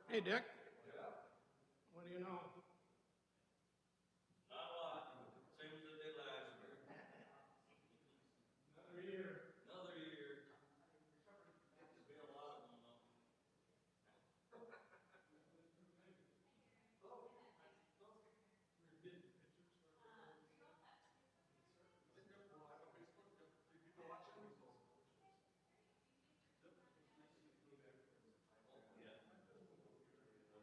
Hey, Dick. Yeah. What do you know? Not a lot. Same as it did last year. Another year. Another year. There's been a lot of them though. Yeah.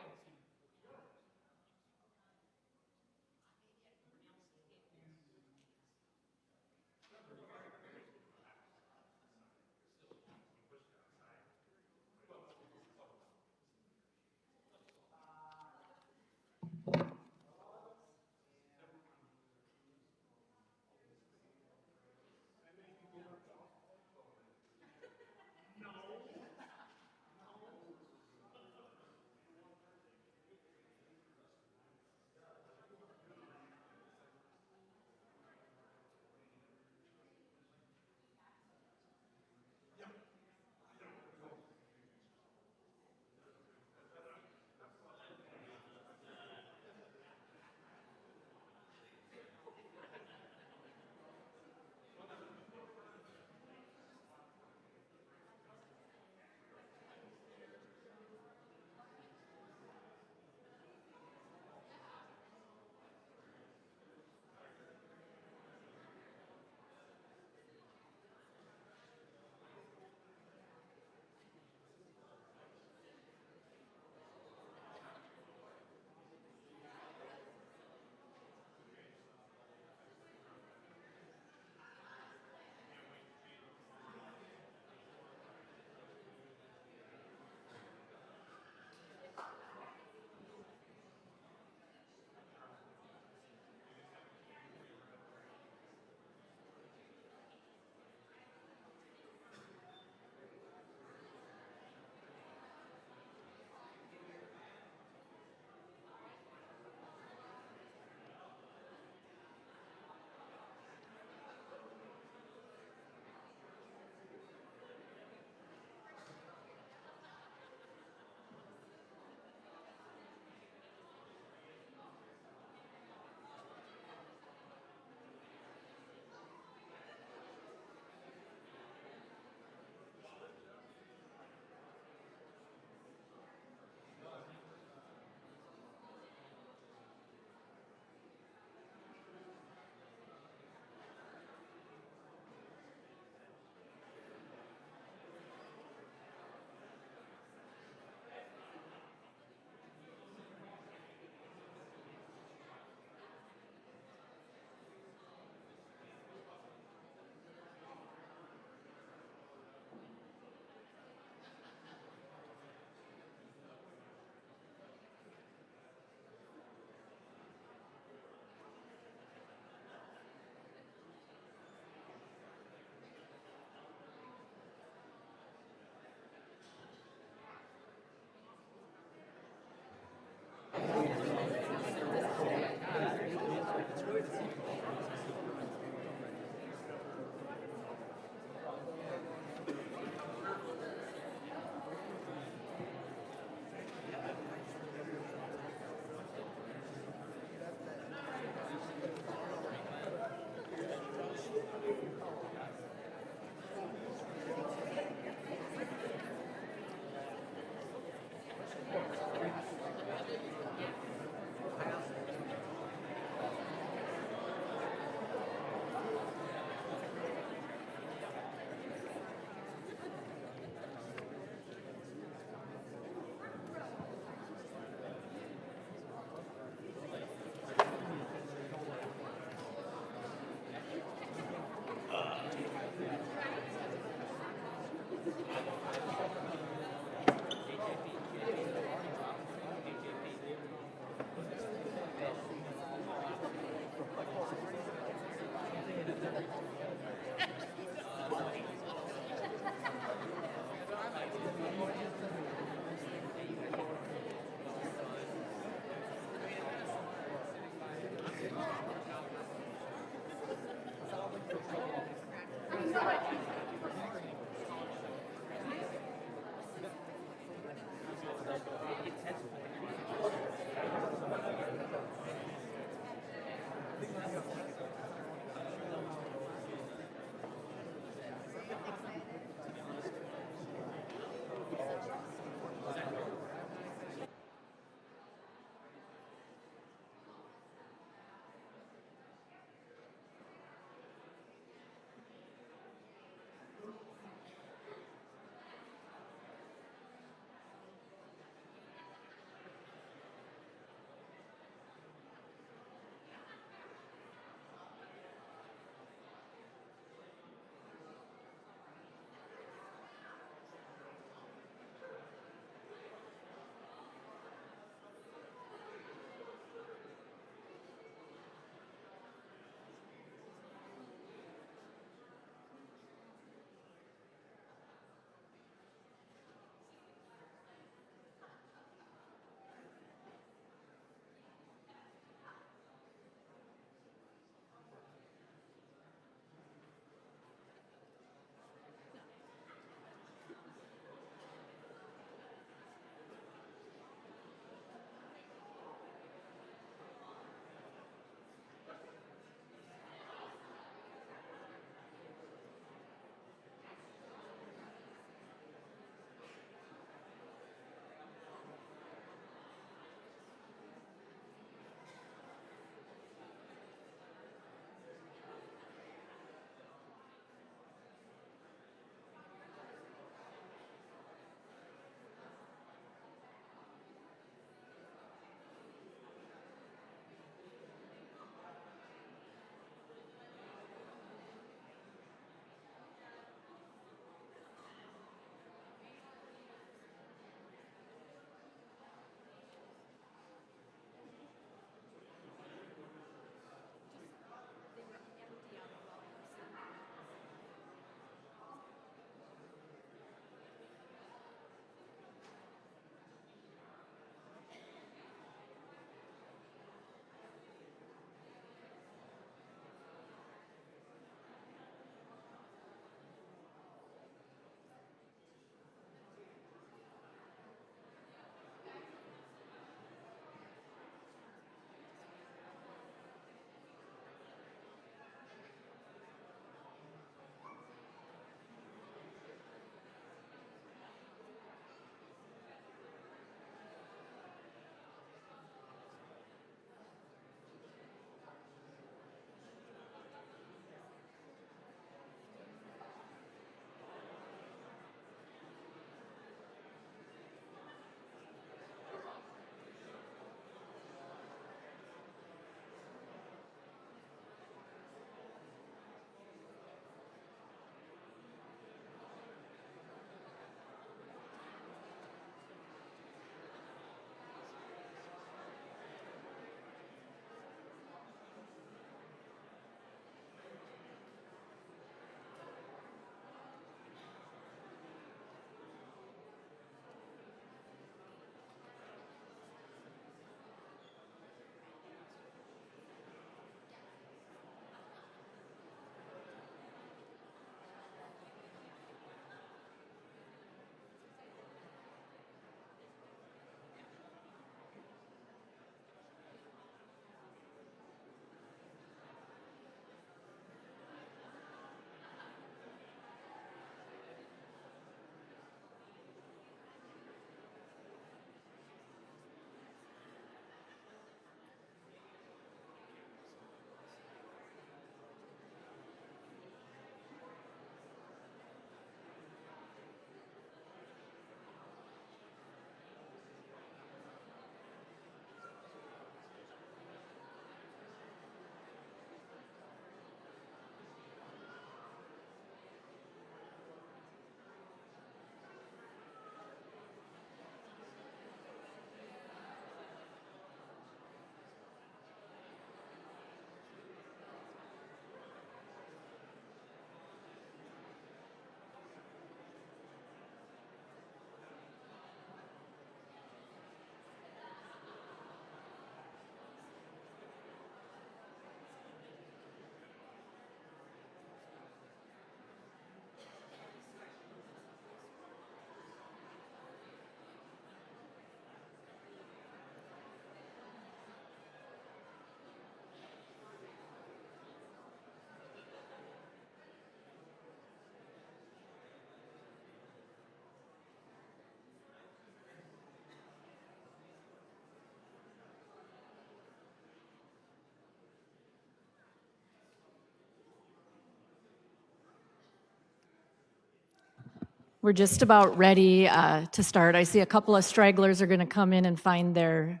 We're just about ready to start. I see a couple of stragglers are going to come in and find their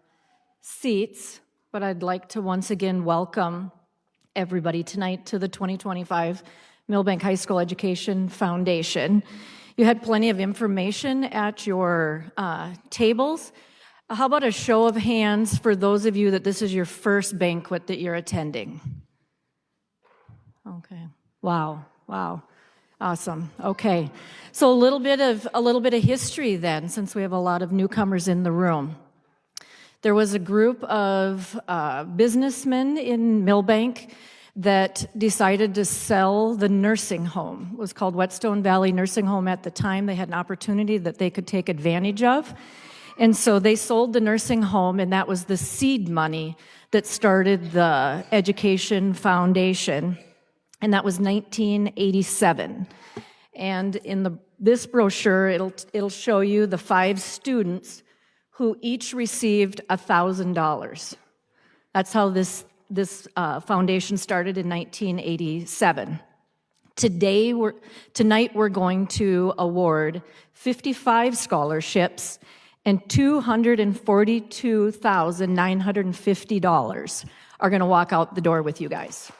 seats, but I'd like to once again welcome everybody tonight to the 2025 Milbank High School Education Foundation. You had plenty of information at your tables. How about a show of hands for those of you that this is your first banquet that you're attending? Okay. Wow. Awesome. Okay. So a little bit of history then, since we have a lot of newcomers in the room. There was a group of businessmen in Milbank that decided to sell the nursing home. It was called Whetstone Valley Nursing Home at the time. They had an opportunity that they could take advantage of. And so they sold the nursing home, and that was the seed money that started the Education Foundation. And that was 1987. And in this brochure, it'll show you the 5 students who each received $1,000. That's how this foundation started in 1987. Tonight we're going to award 55 scholarships, and $242,950 are going to walk out the door with you guys.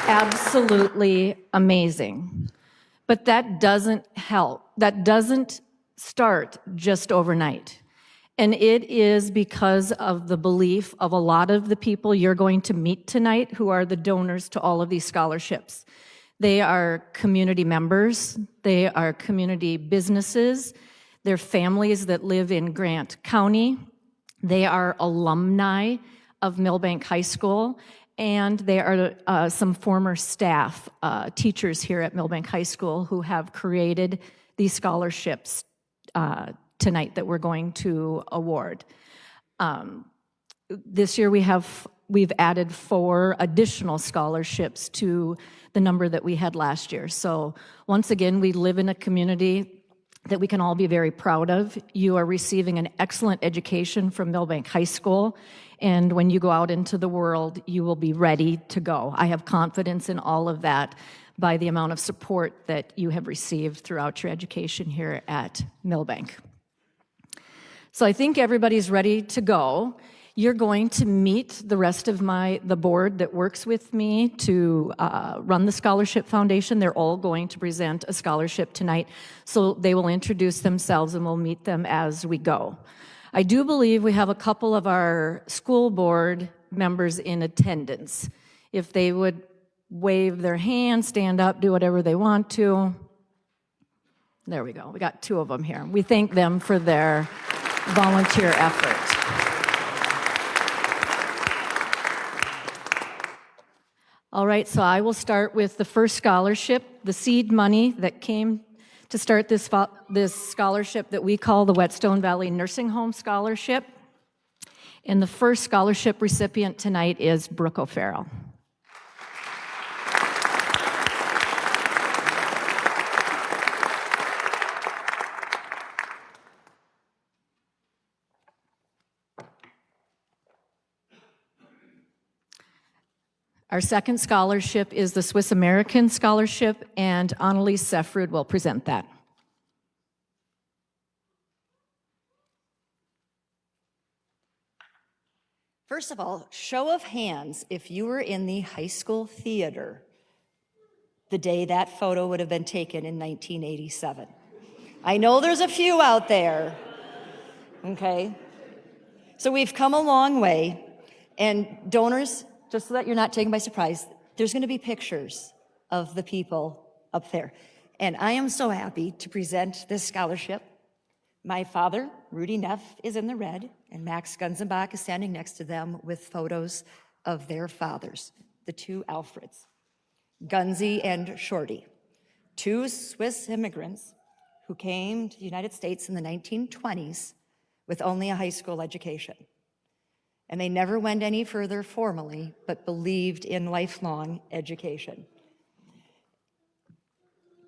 Absolutely amazing. But that doesn't help. That doesn't start just overnight. And it is because of the belief of a lot of the people you're going to meet tonight who are the donors to all of these scholarships. They are community members. They are community businesses. They're families that live in Grant County. They are alumni of Milbank High School. And they are some former staff, teachers here at Milbank High School who have created these scholarships tonight that we're going to award. This year we've added 4 additional scholarships to the number that we had last year. So once again, we live in a community that we can all be very proud of. You are receiving an excellent education from Milbank High School, and when you go out into the world, you will be ready to go. I have confidence in all of that by the amount of support that you have received throughout your education here at Milbank. So I think everybody's ready to go. You're going to meet the rest of the board that works with me to run the Scholarship Foundation. They're all going to present a scholarship tonight, so they will introduce themselves and we'll meet them as we go. I do believe we have a couple of our school board members in attendance. If they would wave their hand, stand up, do whatever they want to. There we go. We got 2 of them here. We thank them for their volunteer effort. All right, so I will start with the first scholarship, the seed money that came to start this scholarship that we call the Whetstone Valley Nursing Home Scholarship. And the first scholarship recipient tonight is Brooke O'Farrell. Our second scholarship is the Swiss American Scholarship, and Annalise Sefrud will present that. First of all, show of hands if you were in the high school theater the day that photo would have been taken in 1987. I know there's a few out there, okay? So we've come a long way, and donors, just so that you're not taken by surprise, there's gonna be pictures of the people up there. And I am so happy to present this scholarship. My father, Rudy Neff, is in the red, and Max Gunzenbach is standing next to them with photos of their fathers, the 2 Alfreds, Gunzy and Shorty, 2 Swiss immigrants who came to the United States in the 1920s with only a high school education. And they never went any further formally, but believed in lifelong education.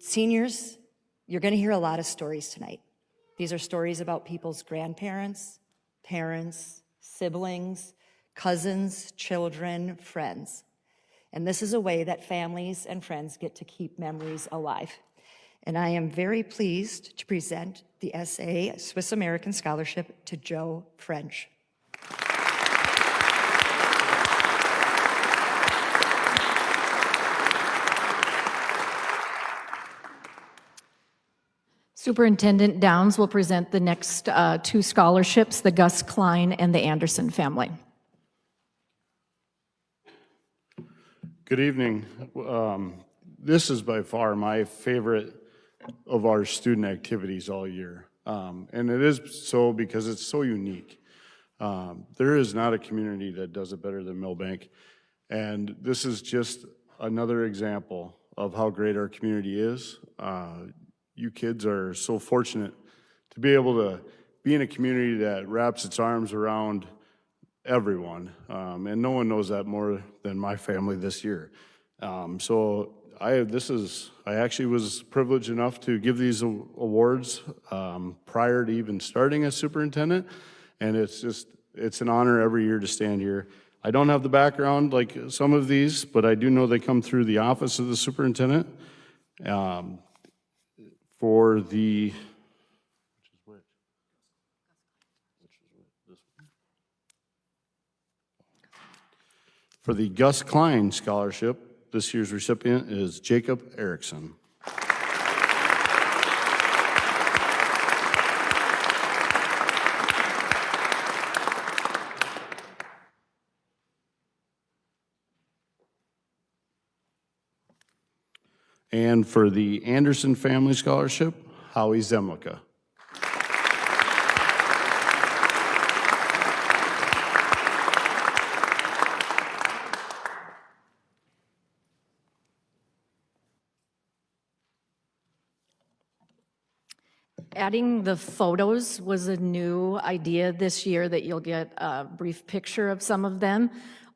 Seniors, you're gonna hear a lot of stories tonight. These are stories about people's grandparents, parents, siblings, cousins, children, friends. And this is a way that families and friends get to keep memories alive. And I am very pleased to present the SA Swiss American Scholarship to Joe French. Superintendent Downs will present the next two scholarships, the Gus Klein and the Anderson family. Good evening. This is by far my favorite of our student activities all year. And it is so because it's so unique. There is not a community that does it better than Milbank. And this is just another example of how great our community is. You kids are so fortunate to be able to be in a community that wraps its arms around everyone. And no one knows that more than my family this year. So I actually was privileged enough to give these awards prior to even starting as superintendent, and it's an honor every year to stand here. I don't have the background like some of these, but I do know they come through the office of the superintendent for the For the Gus Klein Scholarship, this year's recipient is Jacob Erickson. And for the Anderson Family Scholarship, Howie Zemlicka. Adding the photos was a new idea this year that you'll get a brief picture of some of them.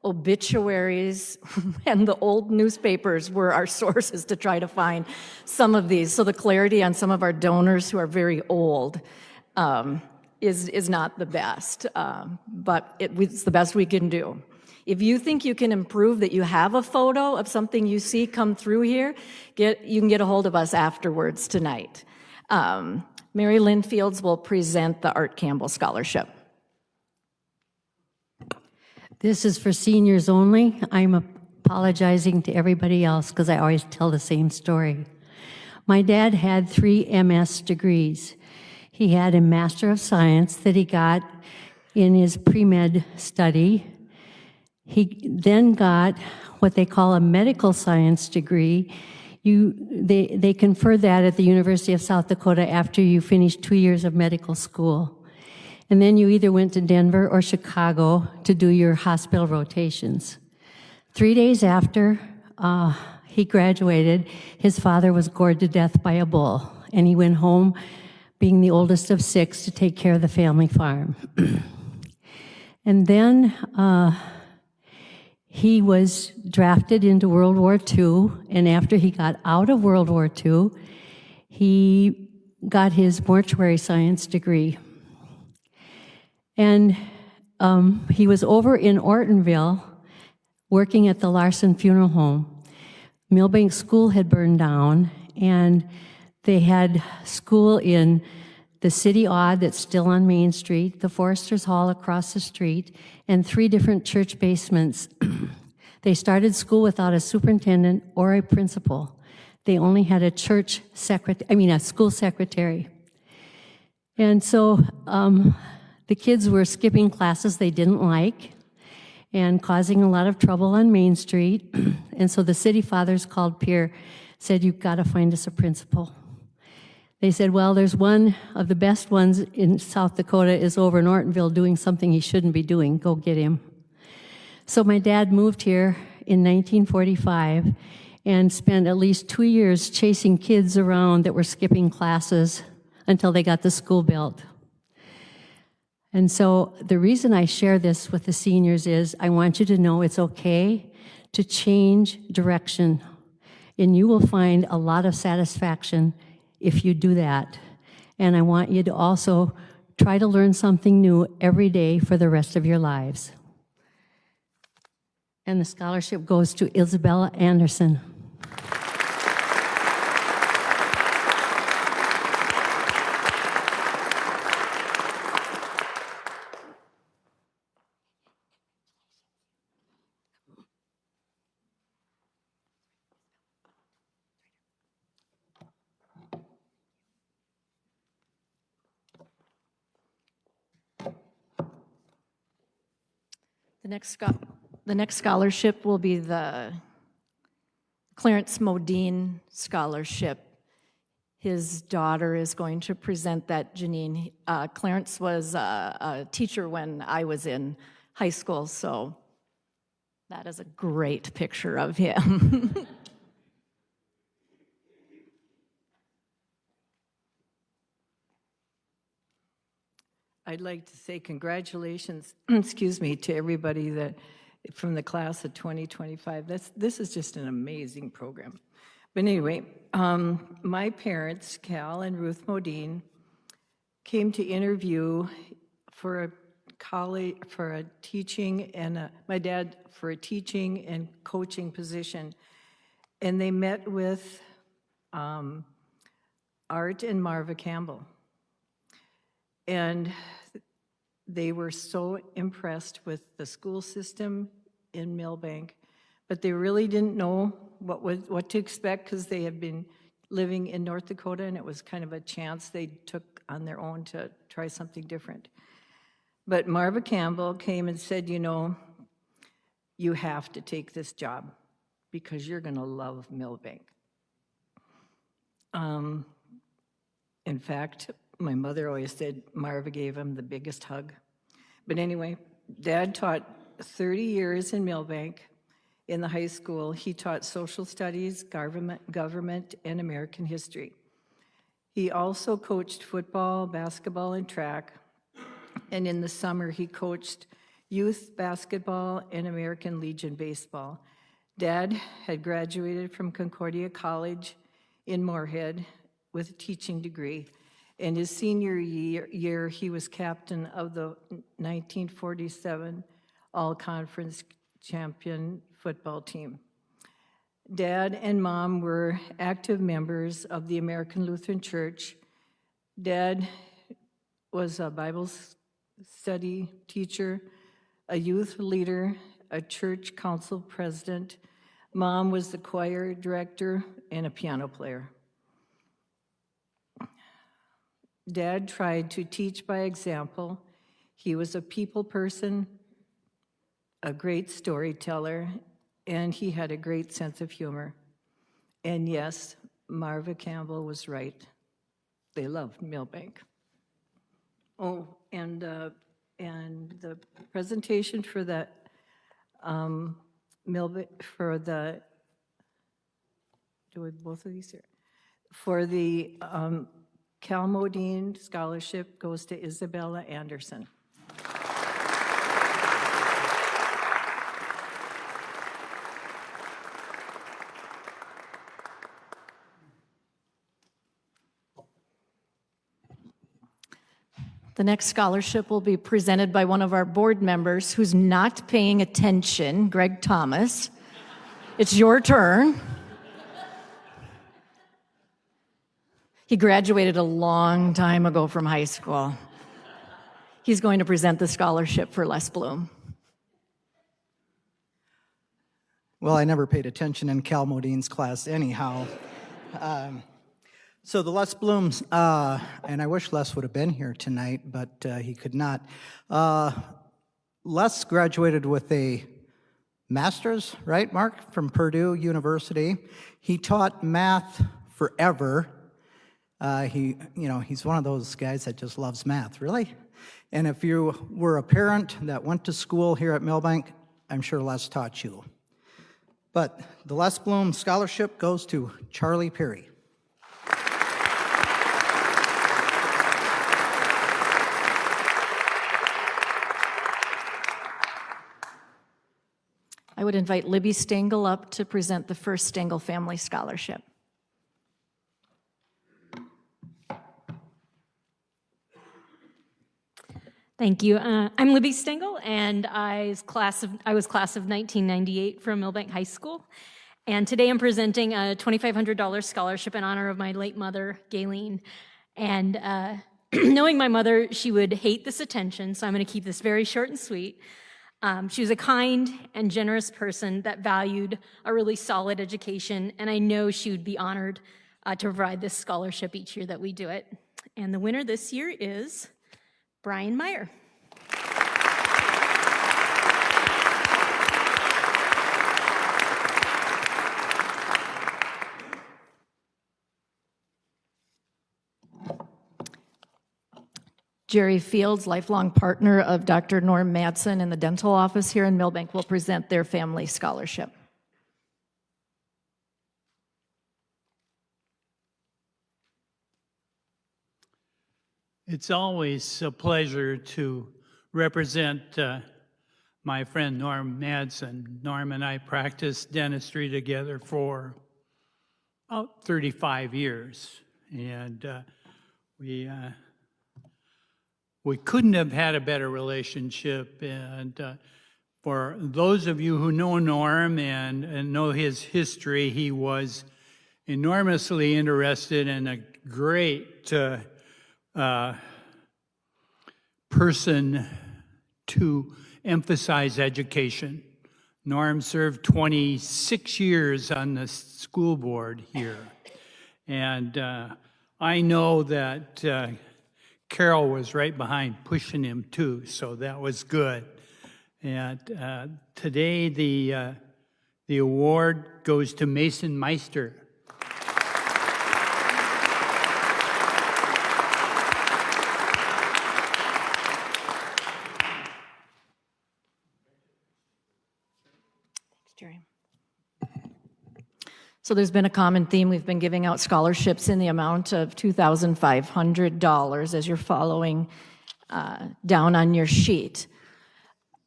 Obituaries and the old newspapers were our sources to try to find some of these. So the clarity on some of our donors who are very old is not the best, but it's the best we can do. If you think you can improve that you have a photo of something you see come through here, you can get a hold of us afterwards tonight. Mary Lynn Fields will present the Art Campbell Scholarship. This is for seniors only. I'm apologizing to everybody else because I always tell the same story. My dad had 3 MS degrees. He had a Master of Science that he got in his pre-med study. He then got what they call a medical science degree. They confer that at the University of South Dakota after you finish 2 years of medical school. And then you either went to Denver or Chicago to do your hospital rotations. 3 days after he graduated, his father was gored to death by a bull, and he went home, being the oldest of 6, to take care of the family farm. And then he was drafted into World War II, and after he got out of World War II, he got his mortuary science degree. And he was over in Ortonville working at the Larson Funeral Home. Milbank School had burned down, and they had school in the City Odd that's still on Main Street, the Foresters Hall across the street, and 3 different church basements. They started school without a superintendent or a principal. They only had a a school secretary. And so the kids were skipping classes they didn't like and causing a lot of trouble on Main Street. And so the city fathers called Pierre, said, "You've got to find us a principal." They said, "Well, there's one of the best ones in South Dakota is over in Ortonville doing something he shouldn't be doing. Go get him." So my dad moved here in 1945 and spent at least 2 years chasing kids around that were skipping classes until they got the school built. And so the reason I share this with the seniors is I want you to know it's okay to change direction, and you will find a lot of satisfaction if you do that. And I want you to also try to learn something new every day for the rest of your lives. And the scholarship goes to Isabella Anderson. The next scholarship will be the Clarence Modine Scholarship. His daughter is going to present that, Janine. Clarence was a teacher when I was in high school, so that is a great picture of him. I'd like to say congratulations, excuse me, to everybody that from the class of 2025. This is just an amazing program. But anyway, my parents, Cal and Ruth Modine, came to interview for a college, for a teaching, and my dad for a teaching and coaching position. And they met with Art and Marva Campbell. And they were so impressed with the school system in Milbank, but they really didn't know what to expect because they had been living in North Dakota, and it was kind of a chance they took on their own to try something different. But Marva Campbell came and said, you know, you have to take this job because you're going to love Milbank. In fact, my mother always said Marva gave him the biggest hug. But anyway, Dad taught 30 years in Milbank in the high school. He taught social studies, government, and American history. He also coached football, basketball, and track. And in the summer, he coached youth basketball and American Legion baseball. Dad had graduated from Concordia College in Moorhead with a teaching degree. In his senior year, he was captain of the 1947 all-conference champion football team. Dad and Mom were active members of the American Lutheran Church. Dad was a Bible study teacher, a youth leader, a church council president. Mom was the choir director and a piano player. Dad tried to teach by example. He was a people person, a great storyteller, and he had a great sense of humor. And yes, Marva Campbell was right. They loved Milbank. Oh, and the presentation for the Milbank, for the, do we both of these here? For the Cal Modine Scholarship goes to Isabella Anderson. The next scholarship will be presented by one of our board members who's not paying attention, Greg Thomas. It's your turn. He graduated a long time ago from high school. He's going to present the scholarship for Les Bloom. Well, I never paid attention in Cal Modine's class anyhow. So the Les Blooms, and I wish Les would have been here tonight, but he could not. Les graduated with a master's, right, Mark, from Purdue University. He taught math forever. He's one of those guys that just loves math, really. And if you were a parent that went to school here at Milbank, I'm sure Les taught you. But the Les Bloom Scholarship goes to Charlie Perry. I would invite Libby Stengel up to present the first Stengel Family Scholarship. Thank you. I'm Libby Stengel, and I was class of 1998 from Milbank High School. And today I'm presenting a $2,500 scholarship in honor of my late mother, Gayleen. And knowing my mother, she would hate this attention, so I'm going to keep this very short and sweet. She was a kind and generous person that valued a really solid education, and I know she would be honored to provide this scholarship each year that we do it. And the winner this year is Brian Meyer. Jerry Fields, lifelong partner of Dr. Norm Madsen in the dental office here in Milbank, will present their family scholarship. It's always a pleasure to represent my friend Norm Madsen. Norm and I practiced dentistry together for about 35 years, and we couldn't have had a better relationship. And for those of you who know Norm and know his history, he was enormously interested and a great person to emphasize education. Norm served 26 years on the school board here. And I know that Carol was right behind pushing him too, so that was good. And today the award goes to Mason Meister. Jerry. So there's been a common theme. We've been giving out scholarships in the amount of $2,500 as you're following down on your sheet.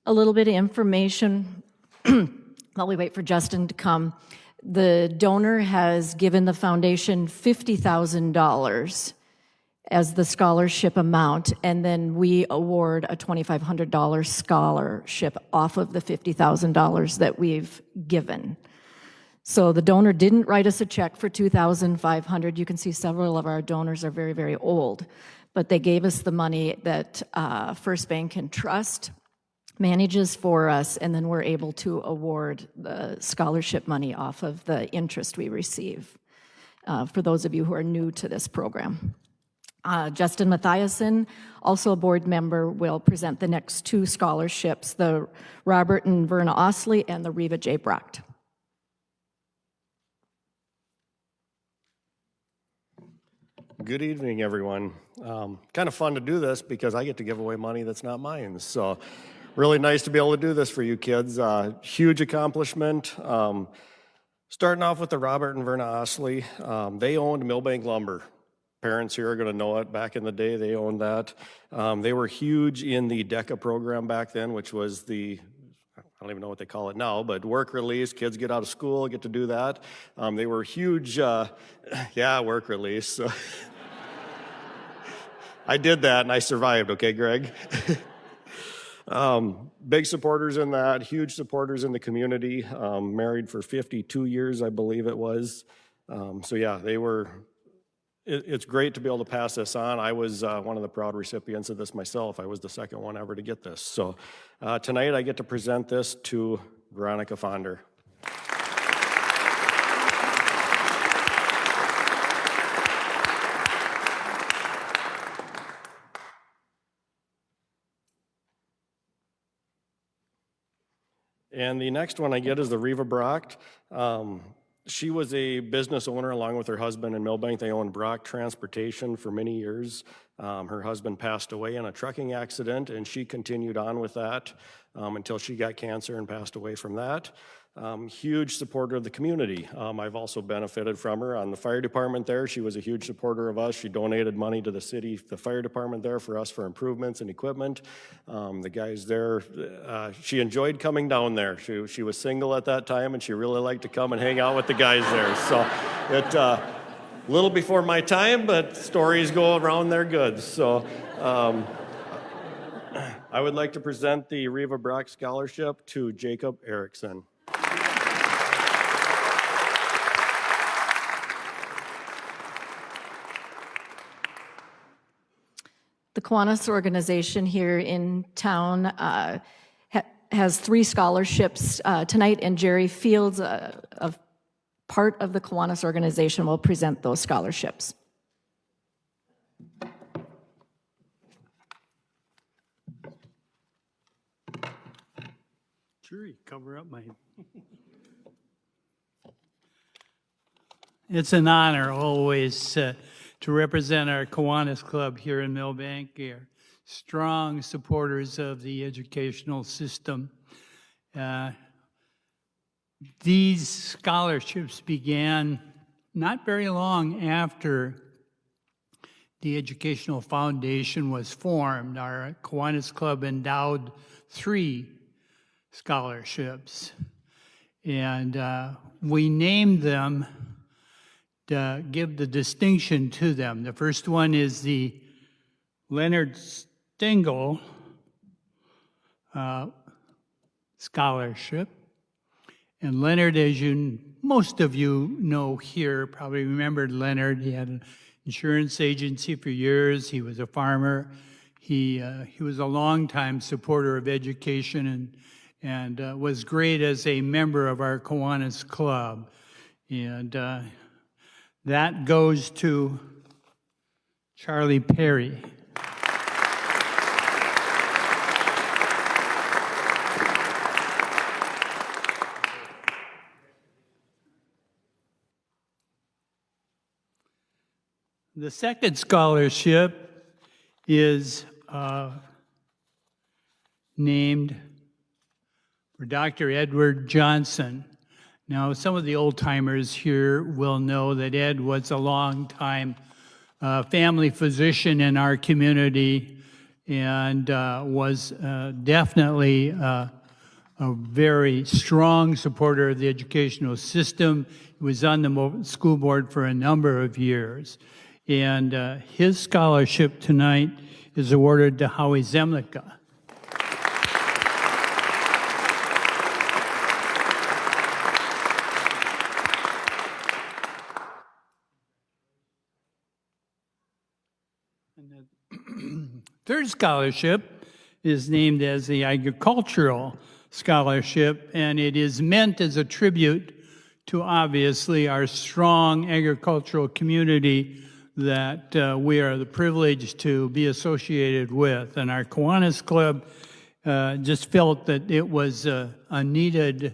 A little bit of information while we wait for Justin to come. The donor has given the foundation $50,000 as the scholarship amount, and then we award a $2,500 scholarship off of the $50,000 that we've given. So the donor didn't write us a check for $2,500. You can see several of our donors are very, very old, but they gave us the money that First Bank and Trust manages for us, and then we're able to award the scholarship money off of the interest we receive, for those of you who are new to this program. Justin Mathiasen, also a board member, will present the next two scholarships, the Robert and Verna Osley and the Reva J. Brocht. Good evening, everyone. Kind of fun to do this because I get to give away money that's not mine. So really nice to be able to do this for you kids. Huge accomplishment. Starting off with the Robert and Verna Osley. They owned Milbank Lumber. Parents here are going to know it. Back in the day, they owned that. They were huge in the DECA program back then, which was I don't even know what they call it now, but work release. Kids get out of school, get to do that. They were huge, work release. So I did that and I survived, okay, Greg? Big supporters in that, huge supporters in the community. Married for 52 years, I believe it was. They were. It's great to be able to pass this on. I was one of the proud recipients of this myself. I was the second one ever to get this. So tonight I get to present this to Veronica Fonder. And the next one I get is the Reva Brocht. She was a business owner along with her husband in Milbank. They owned Brock Transportation for many years. Her husband passed away in a trucking accident, and she continued on with that until she got cancer and passed away from that. Huge supporter of the community. I've also benefited from her on the fire department there. She was a huge supporter of us. She donated money to the city, the fire department there for us for improvements and equipment. The guys there, she enjoyed coming down there. She was single at that time, and she really liked to come and hang out with the guys there. So it a little before my time, but stories go around there good. So I would like to present the Reva Brock Scholarship to Jacob Erickson. The Kiwanis organization here in town has 3 scholarships tonight, and Jerry Fields, a part of the Kiwanis organization, will present those scholarships. Sure, you cover up my... It's an honor always to represent our Kiwanis Club here in Milbank. We're strong supporters of the educational system. These scholarships began not very long after the Educational Foundation was formed. Our Kiwanis Club endowed 3 scholarships, and we named them to give the distinction to them. The first one is the Leonard Stengel Scholarship. And Leonard, as most of you know here, probably remembered Leonard. He had an insurance agency for years. He was a farmer. He was a longtime supporter of education and was great as a member of our Kiwanis Club. And that goes to Charlie Perry. The second scholarship is named for Dr. Edward Johnson. Now, some of the old-timers here will know that Ed was a long-time family physician in our community and was definitely a very strong supporter of the educational system. He was on the school board for a number of years. And his scholarship tonight is awarded to Howie Zemlicka. And the third scholarship is named as the Agricultural Scholarship, and it is meant as a tribute to obviously our strong agricultural community that we are privileged to be associated with. And our Kiwanis Club just felt that it was a needed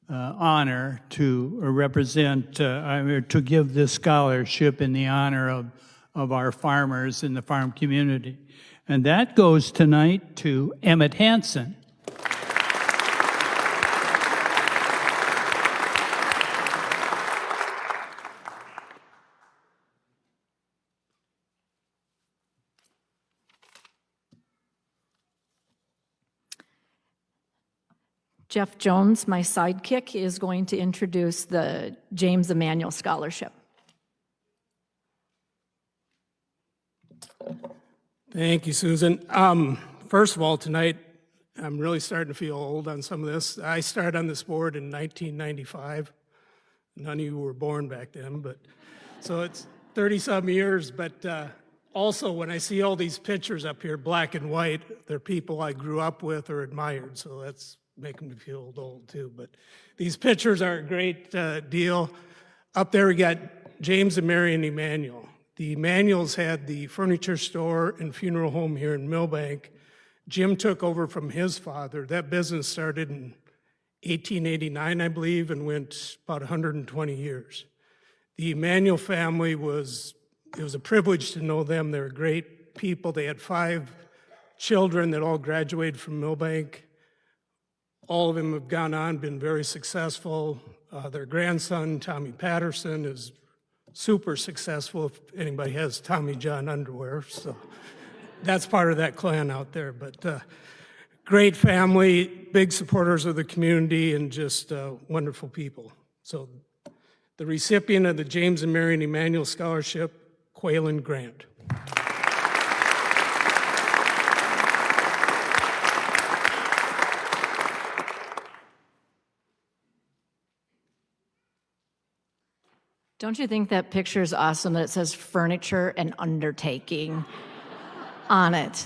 honor to represent, to give this scholarship in the honor of our farmers in the farm community. And that goes tonight to Emmett Hansen. Jeff Jones, my sidekick, is going to introduce the James Emanuel Scholarship. Thank you, Susan. First of all, tonight, I'm really starting to feel old on some of this. I started on this board in 1995. None of you were born back then, but so it's 30-some years. But also, when I see all these pictures up here, black and white, they're people I grew up with or admired, so that's making me feel old too. But these pictures are a great deal. Up there we got James and Marion Emanuel. The Emanuels had the furniture store and funeral home here in Milbank. Jim took over from his father. That business started in 1889, I believe, and went about 120 years. The Emanuel family it was a privilege to know them. They're great people. They had 5 children that all graduated from Milbank. All of them have gone on, been very successful. Their grandson, Tommy Patterson, is super successful if anybody has Tommy John underwear. So that's part of that clan out there. But great family, big supporters of the community, and just wonderful people. So the recipient of the James and Marion Emanuel Scholarship, Quaylen Grant. Don't you think that picture is awesome that it says furniture and undertaking on it?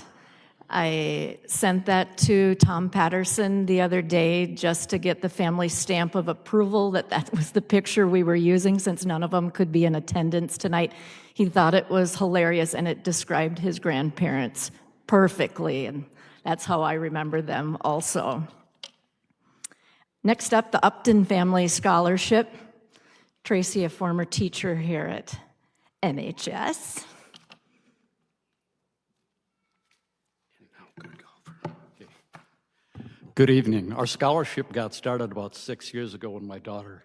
I sent that to Tom Patterson the other day just to get the family stamp of approval that that was the picture we were using since none of them could be in attendance tonight. He thought it was hilarious and it described his grandparents perfectly, and that's how I remember them also. Next up, the Upton Family Scholarship. Tracy, a former teacher here at MHS. Good evening. Our scholarship got started about 6 years ago when my daughter,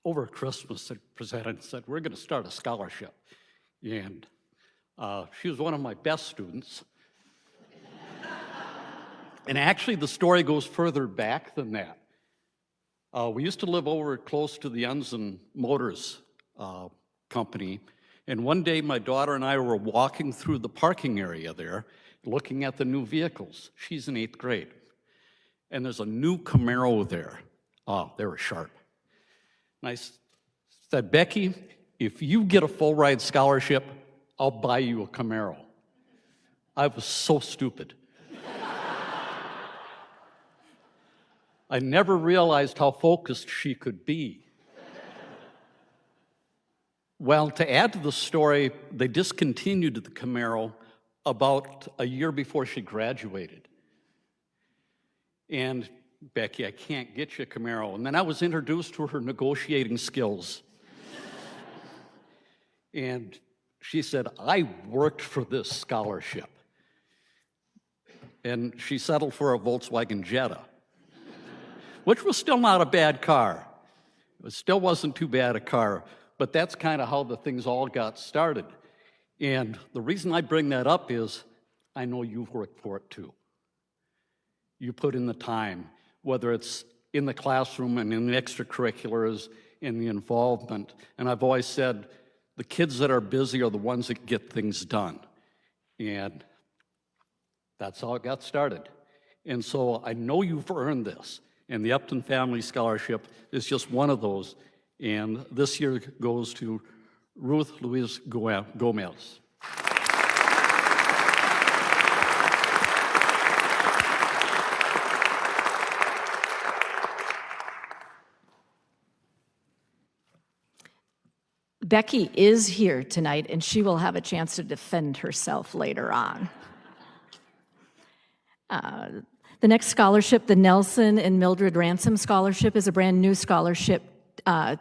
over Christmas, had presented and said, we're going to start a scholarship. And she was one of my best students. And actually, the story goes further back than that. We used to live over close to the Ensign Motors company. And one day, my daughter and I were walking through the parking area there, looking at the new vehicles. She's in 8th grade. And there's a new Camaro there. Oh, they were sharp. And I said, Becky, if you get a full ride scholarship, I'll buy you a Camaro. I was so stupid. I never realized how focused she could be. Well, to add to the story, they discontinued the Camaro about a year before she graduated. And, Becky, I can't get you a Camaro. And then I was introduced to her negotiating skills. And she said, I worked for this scholarship. And she settled for a Volkswagen Jetta, which was still not a bad car. It still wasn't too bad a car, but that's kind of how the things all got started. And the reason I bring that up is I know you've worked for it too. You put in the time, whether it's in the classroom and in the extracurriculars, in the involvement. And I've always said, the kids that are busy are the ones that get things done. And that's how it got started. And so I know you've earned this. And the Upton Family Scholarship is just one of those. And this year goes to Ruth Louise Gomez. Becky is here tonight, and she will have a chance to defend herself later on. The next scholarship, the Nelson and Mildred Ransom Scholarship, is a brand new scholarship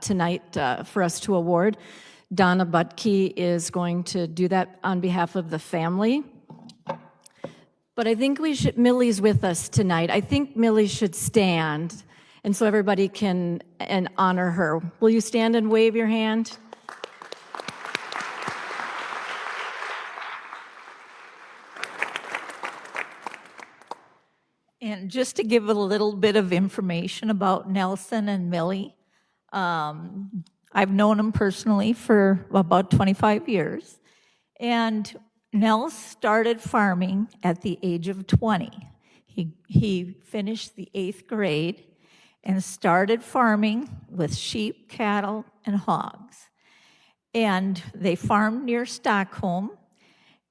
tonight for us to award. Donna Butke is going to do that on behalf of the family. But I think Millie's with us tonight. I think Millie should stand, and so everybody can honor her. Will you stand and wave your hand? And just to give a little bit of information about Nelson and Millie, I've known them personally for about 25 years. And Nels started farming at the age of 20. He finished the 8th grade and started farming with sheep, cattle, and hogs. And they farmed near Stockholm,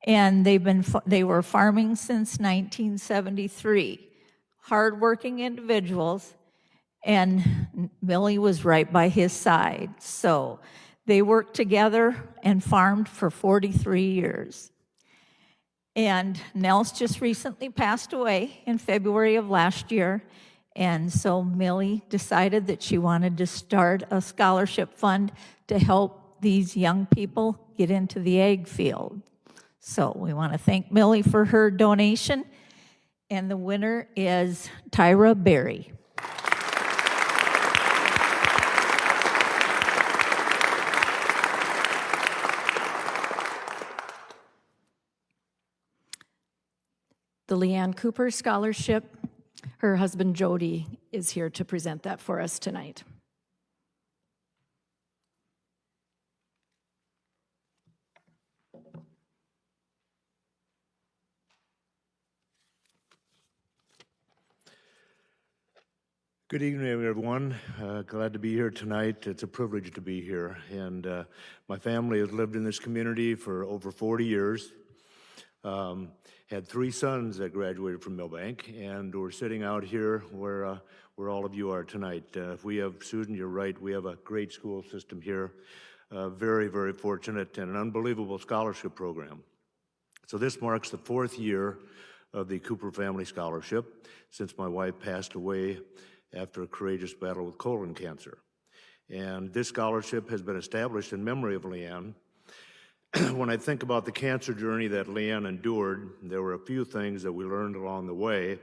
and they were farming since 1973. Hardworking individuals, and Millie was right by his side. So they worked together and farmed for 43 years. And Nels just recently passed away in February of last year, and so Millie decided that she wanted to start a scholarship fund to help these young people get into the ag field. So we want to thank Millie for her donation. And the winner is Tyra Berry. The Leanne Cooper Scholarship, her husband Jody is here to present that for us tonight. Good evening, everyone. Glad to be here tonight. It's a privilege to be here. And my family has lived in this community for over 40 years. Had 3 sons that graduated from Milbank, and we're sitting out here where all of you are tonight. Susan, you're right, we have a great school system here. Very, very fortunate, and an unbelievable scholarship program. So this marks the 4th year of the Cooper Family Scholarship since my wife passed away after a courageous battle with colon cancer. And this scholarship has been established in memory of Leanne. When I think about the cancer journey that Leanne endured, there were a few things that we learned along the way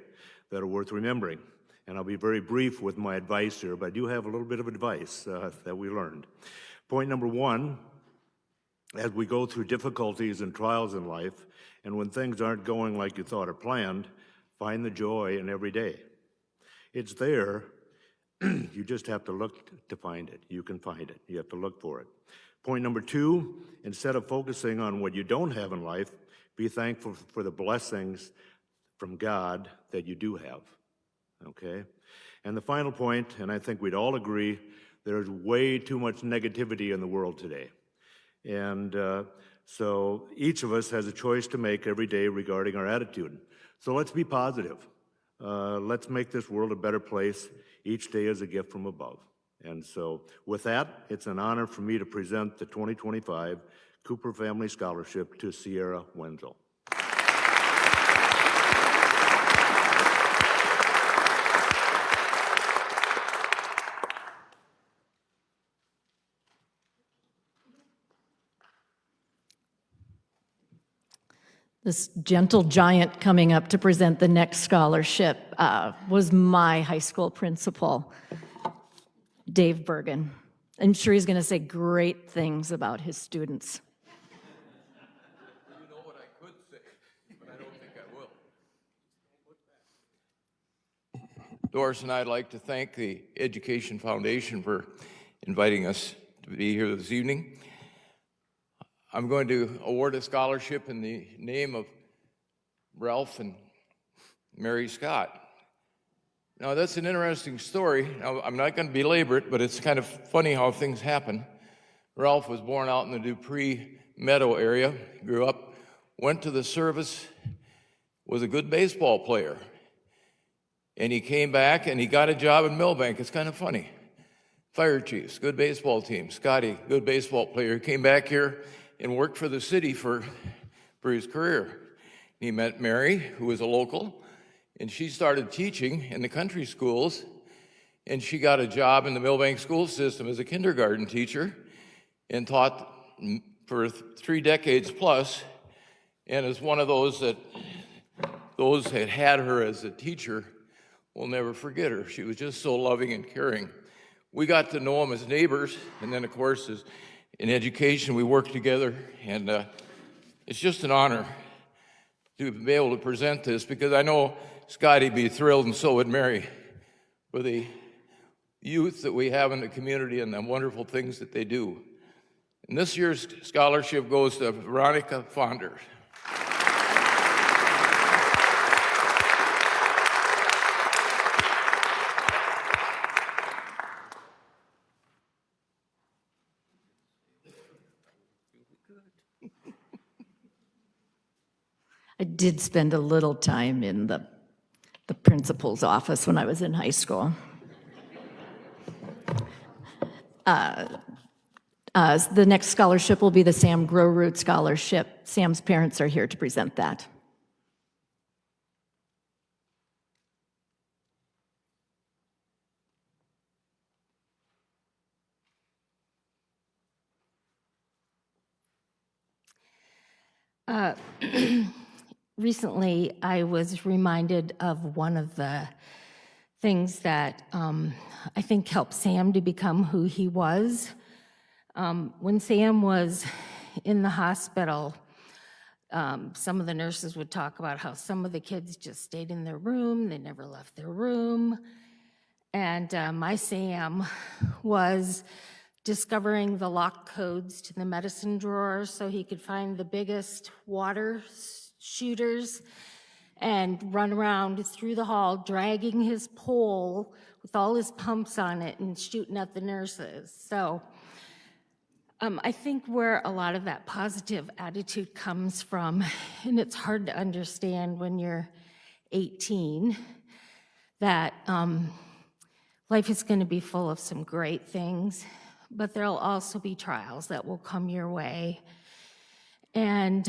that are worth remembering. And I'll be very brief with my advice here, but I do have a little bit of advice that we learned. Point number 1, as we go through difficulties and trials in life, and when things aren't going like you thought or planned, find the joy in every day. It's there, you just have to look to find it. You can find it, you have to look for it. Point number 2, instead of focusing on what you don't have in life, be thankful for the blessings from God that you do have, okay? And the final point, and I think we'd all agree, there's way too much negativity in the world today. And so each of us has a choice to make every day regarding our attitude. So let's be positive. Let's make this world a better place. Each day is a gift from above. And so with that, it's an honor for me to present the 2025 Cooper Family Scholarship to Sierra Wenzel. This gentle giant coming up to present the next scholarship was my high school principal, Dave Bergen. I'm sure he's going to say great things about his students. You know what I could say, but I don't think I will. Doris and I'd like to thank the Education Foundation for inviting us to be here this evening. I'm going to award a scholarship in the name of Ralph and Mary Scott. Now, that's an interesting story. Now, I'm not going to belabor it, but it's kind of funny how things happen. Ralph was born out in the Dupree Meadow area, grew up, went to the service, was a good baseball player. And he came back and he got a job in Milbank. It's kind of funny. Fire chiefs, good baseball team. Scotty, good baseball player. He came back here and worked for the city for his career. He met Mary, who was a local, and she started teaching in the country schools, and she got a job in the Milbank school system as a kindergarten teacher and taught for 3 decades plus, and is one of those that had her as a teacher will never forget her. She was just so loving and caring. We got to know them as neighbors, and then, of course, in education, we work together, and it's just an honor to be able to present this, because I know Scotty'd be thrilled, and so would Mary, for the youth that we have in the community and the wonderful things that they do. And this year's scholarship goes to Veronica Fonder. I did spend a little time in the principal's office when I was in high school. The next scholarship will be the Sam Growroot Scholarship. Sam's parents are here to present that. Recently, I was reminded of one of the things that I think helped Sam to become who he was. When Sam was in the hospital, some of the nurses would talk about how some of the kids just stayed in their room, they never left their room. And my Sam was discovering the lock codes to the medicine drawer so he could find the biggest water shooters and run around through the hall dragging his pole with all his pumps on it and shooting at the nurses. So I think where a lot of that positive attitude comes from, and it's hard to understand when you're 18, that life is going to be full of some great things, but there'll also be trials that will come your way. And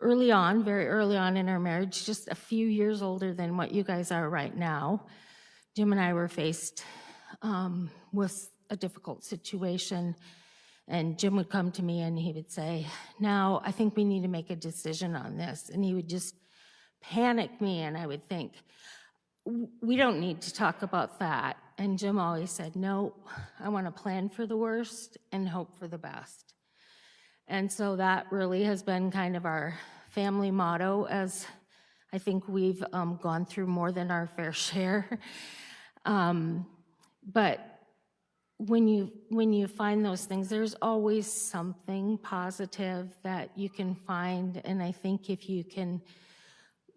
early on, very early on in our marriage, just a few years older than what you guys are right now, Jim and I were faced with a difficult situation. And Jim would come to me and he would say, now, I think we need to make a decision on this. And he would just panic me, and I would think, we don't need to talk about that. And Jim always said, no, I want to plan for the worst and hope for the best. And so that really has been kind of our family motto, as I think we've gone through more than our fair share. But when you find those things, there's always something positive that you can find. And I think if you can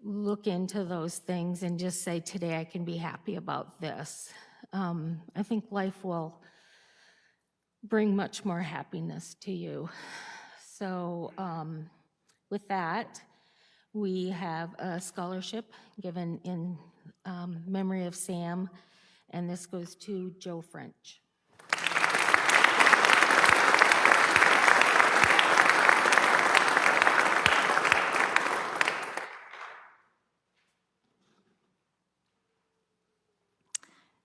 look into those things and just say, today I can be happy about this, I think life will bring much more happiness to you. So with that, we have a scholarship given in memory of Sam, and this goes to Joe French.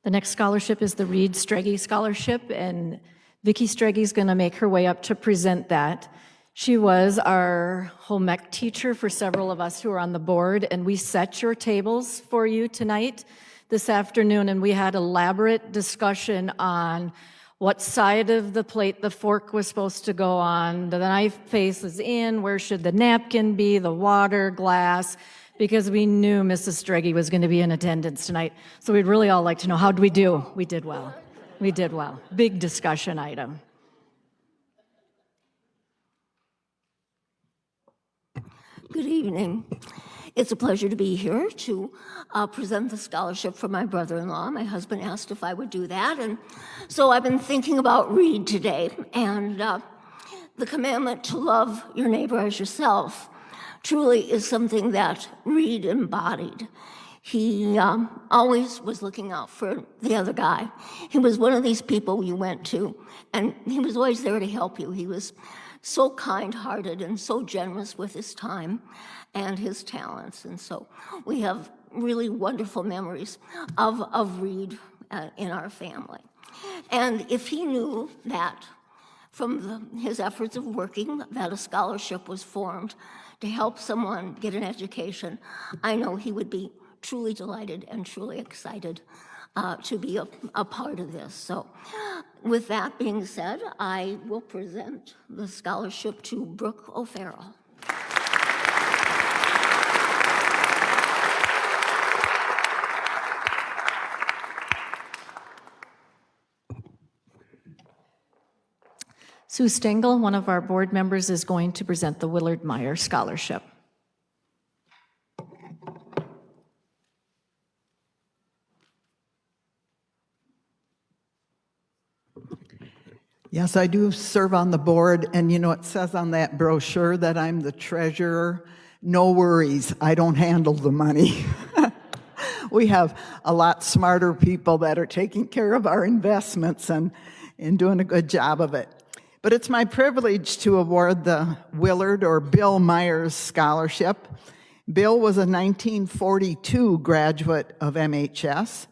The next scholarship is the Reed Streggy Scholarship, and Vicki Streggy is going to make her way up to present that. She was our home ec teacher for several of us who are on the board, and we set your tables for you tonight, this afternoon, and we had elaborate discussion on what side of the plate the fork was supposed to go on, the knife faces in, where should the napkin be, the water, glass, because we knew Mrs. Streggy was going to be in attendance tonight. So we'd really all like to know, how did we do? We did well. We did well. Big discussion item. Good evening. It's a pleasure to be here to present the scholarship for my brother-in-law. My husband asked if I would do that, and so I've been thinking about Reed today, and the commandment to love your neighbor as yourself truly is something that Reed embodied. He always was looking out for the other guy. He was one of these people you went to, and he was always there to help you. He was so kind-hearted and so generous with his time and his talents. And so we have really wonderful memories of Reed in our family. And if he knew that from his efforts of working, that a scholarship was formed to help someone get an education, I know he would be truly delighted and truly excited to be a part of this. So with that being said, I will present the scholarship to Brooke O'Farrell. Sue Stengel, one of our board members, is going to present the Willard Meyer Scholarship. Yes, I do serve on the board, and you know, it says on that brochure that I'm the treasurer. No worries, I don't handle the money. We have a lot smarter people that are taking care of our investments and doing a good job of it. But it's my privilege to award the Willard or Bill Myers Scholarship. Bill was a 1942 graduate of MHS.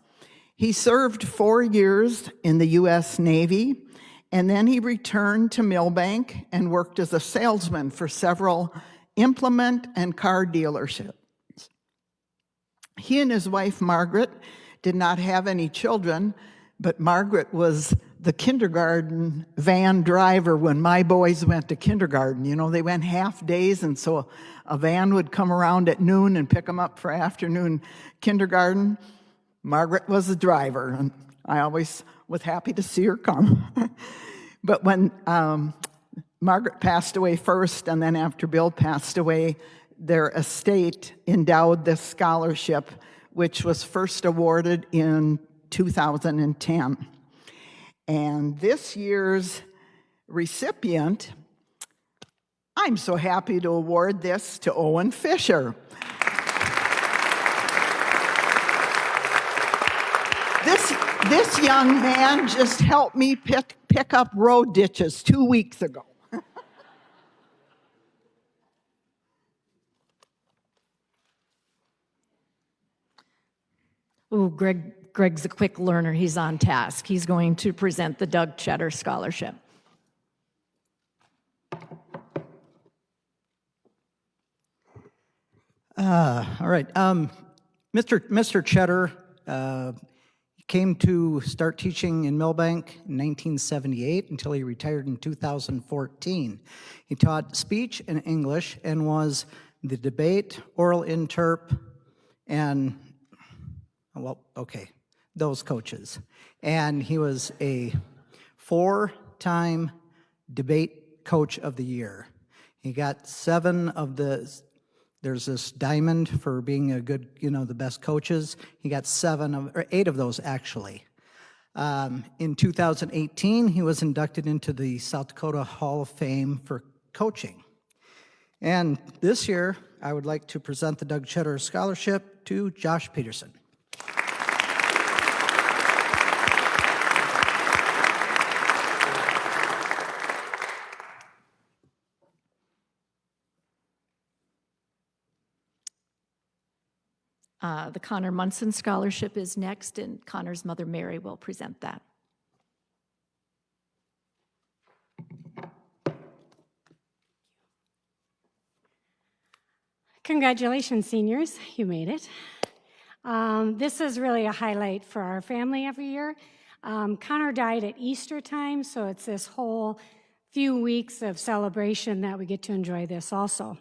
He served 4 years in the U.S. Navy, and then he returned to Milbank and worked as a salesman for several implement and car dealerships. He and his wife, Margaret, did not have any children, but Margaret was the kindergarten van driver when my boys went to kindergarten. You know, they went half days, and so a van would come around at noon and pick them up for afternoon kindergarten. Margaret was the driver, and I always was happy to see her come. But when Margaret passed away first, and then after Bill passed away, their estate endowed this scholarship which was first awarded in 2010. And this year's recipient, I'm so happy to award this to Owen Fisher. This young man just helped me pick up road ditches 2 weeks ago. Ooh, Greg's a quick learner. He's on task. He's going to present the Doug Cheddar Scholarship. All right. Mr. Cheddar came to start teaching in Milbank in 1978 until he retired in 2014. He taught speech and English and was the debate, oral interp, and, well, okay, those coaches. And he was a 4-time debate coach of the year. He got 7 of the, there's this diamond for being a good, the best coaches. He got 8 of those actually. In 2018, he was inducted into the South Dakota Hall of Fame for coaching. And this year, I would like to present the Doug Cheddar Scholarship to Josh Peterson. The Connor Munson Scholarship is next, and Connor's mother, Mary, will present that. Congratulations, seniors. You made it. This is really a highlight for our family every year. Connor died at Easter time, so it's this whole few weeks of celebration that we get to enjoy this also.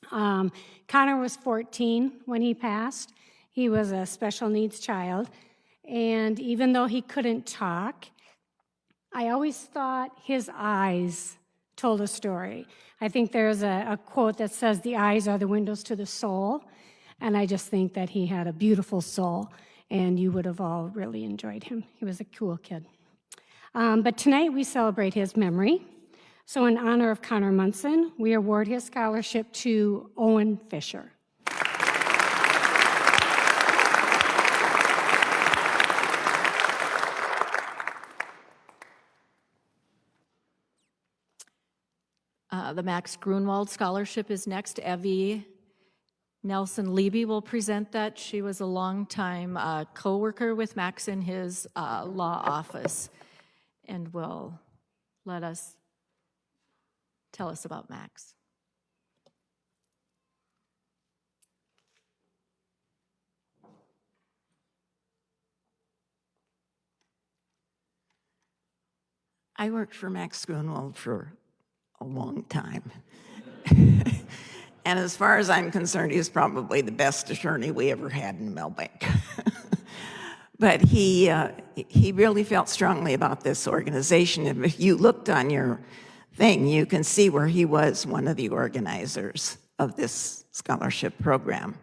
Connor was 14 when he passed. He was a special needs child, and even though he couldn't talk, I always thought his eyes told a story. I think there's a quote that says, "The eyes are the windows to the soul," and I just think that he had a beautiful soul, and you would have all really enjoyed him. He was a cool kid. But tonight we celebrate his memory. So in honor of Connor Munson, we award his scholarship to Owen Fisher. The Max Grunwald Scholarship is next. Evie Nelson Leby will present that. She was a longtime co-worker with Max in his law office and will tell us about Max. I worked for Max Grunwald for a long time. And as far as I'm concerned, he's probably the best attorney we ever had in Milbank. But he really felt strongly about this organization. And if you looked on your thing, you can see where he was one of the organizers of this scholarship program.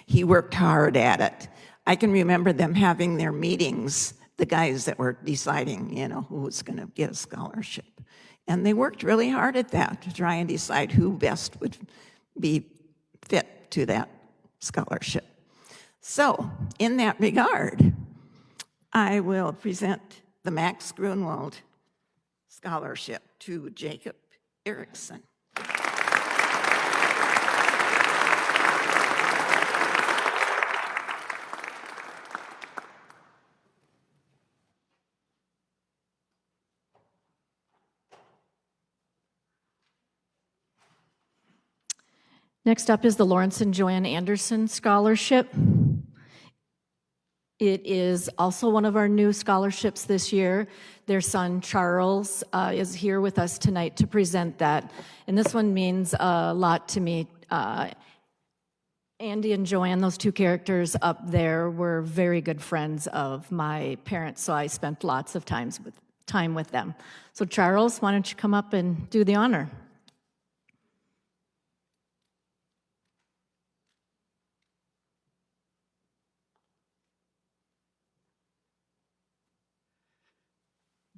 He worked hard at it. I can remember them having their meetings, the guys that were deciding, who was going to get a scholarship. And they worked really hard at that to try and decide who best would be fit to that scholarship. So, in that regard, I will present the Max Grunwald Scholarship to Jacob Erickson. Next up is the Lawrence and Joanne Anderson Scholarship. It is also one of our new scholarships this year. Their son, Charles, is here with us tonight to present that. And this one means a lot to me. Andy and Joanne, those two characters up there, were very good friends of my parents, so I spent lots of time with them. So Charles, why don't you come up and do the honor?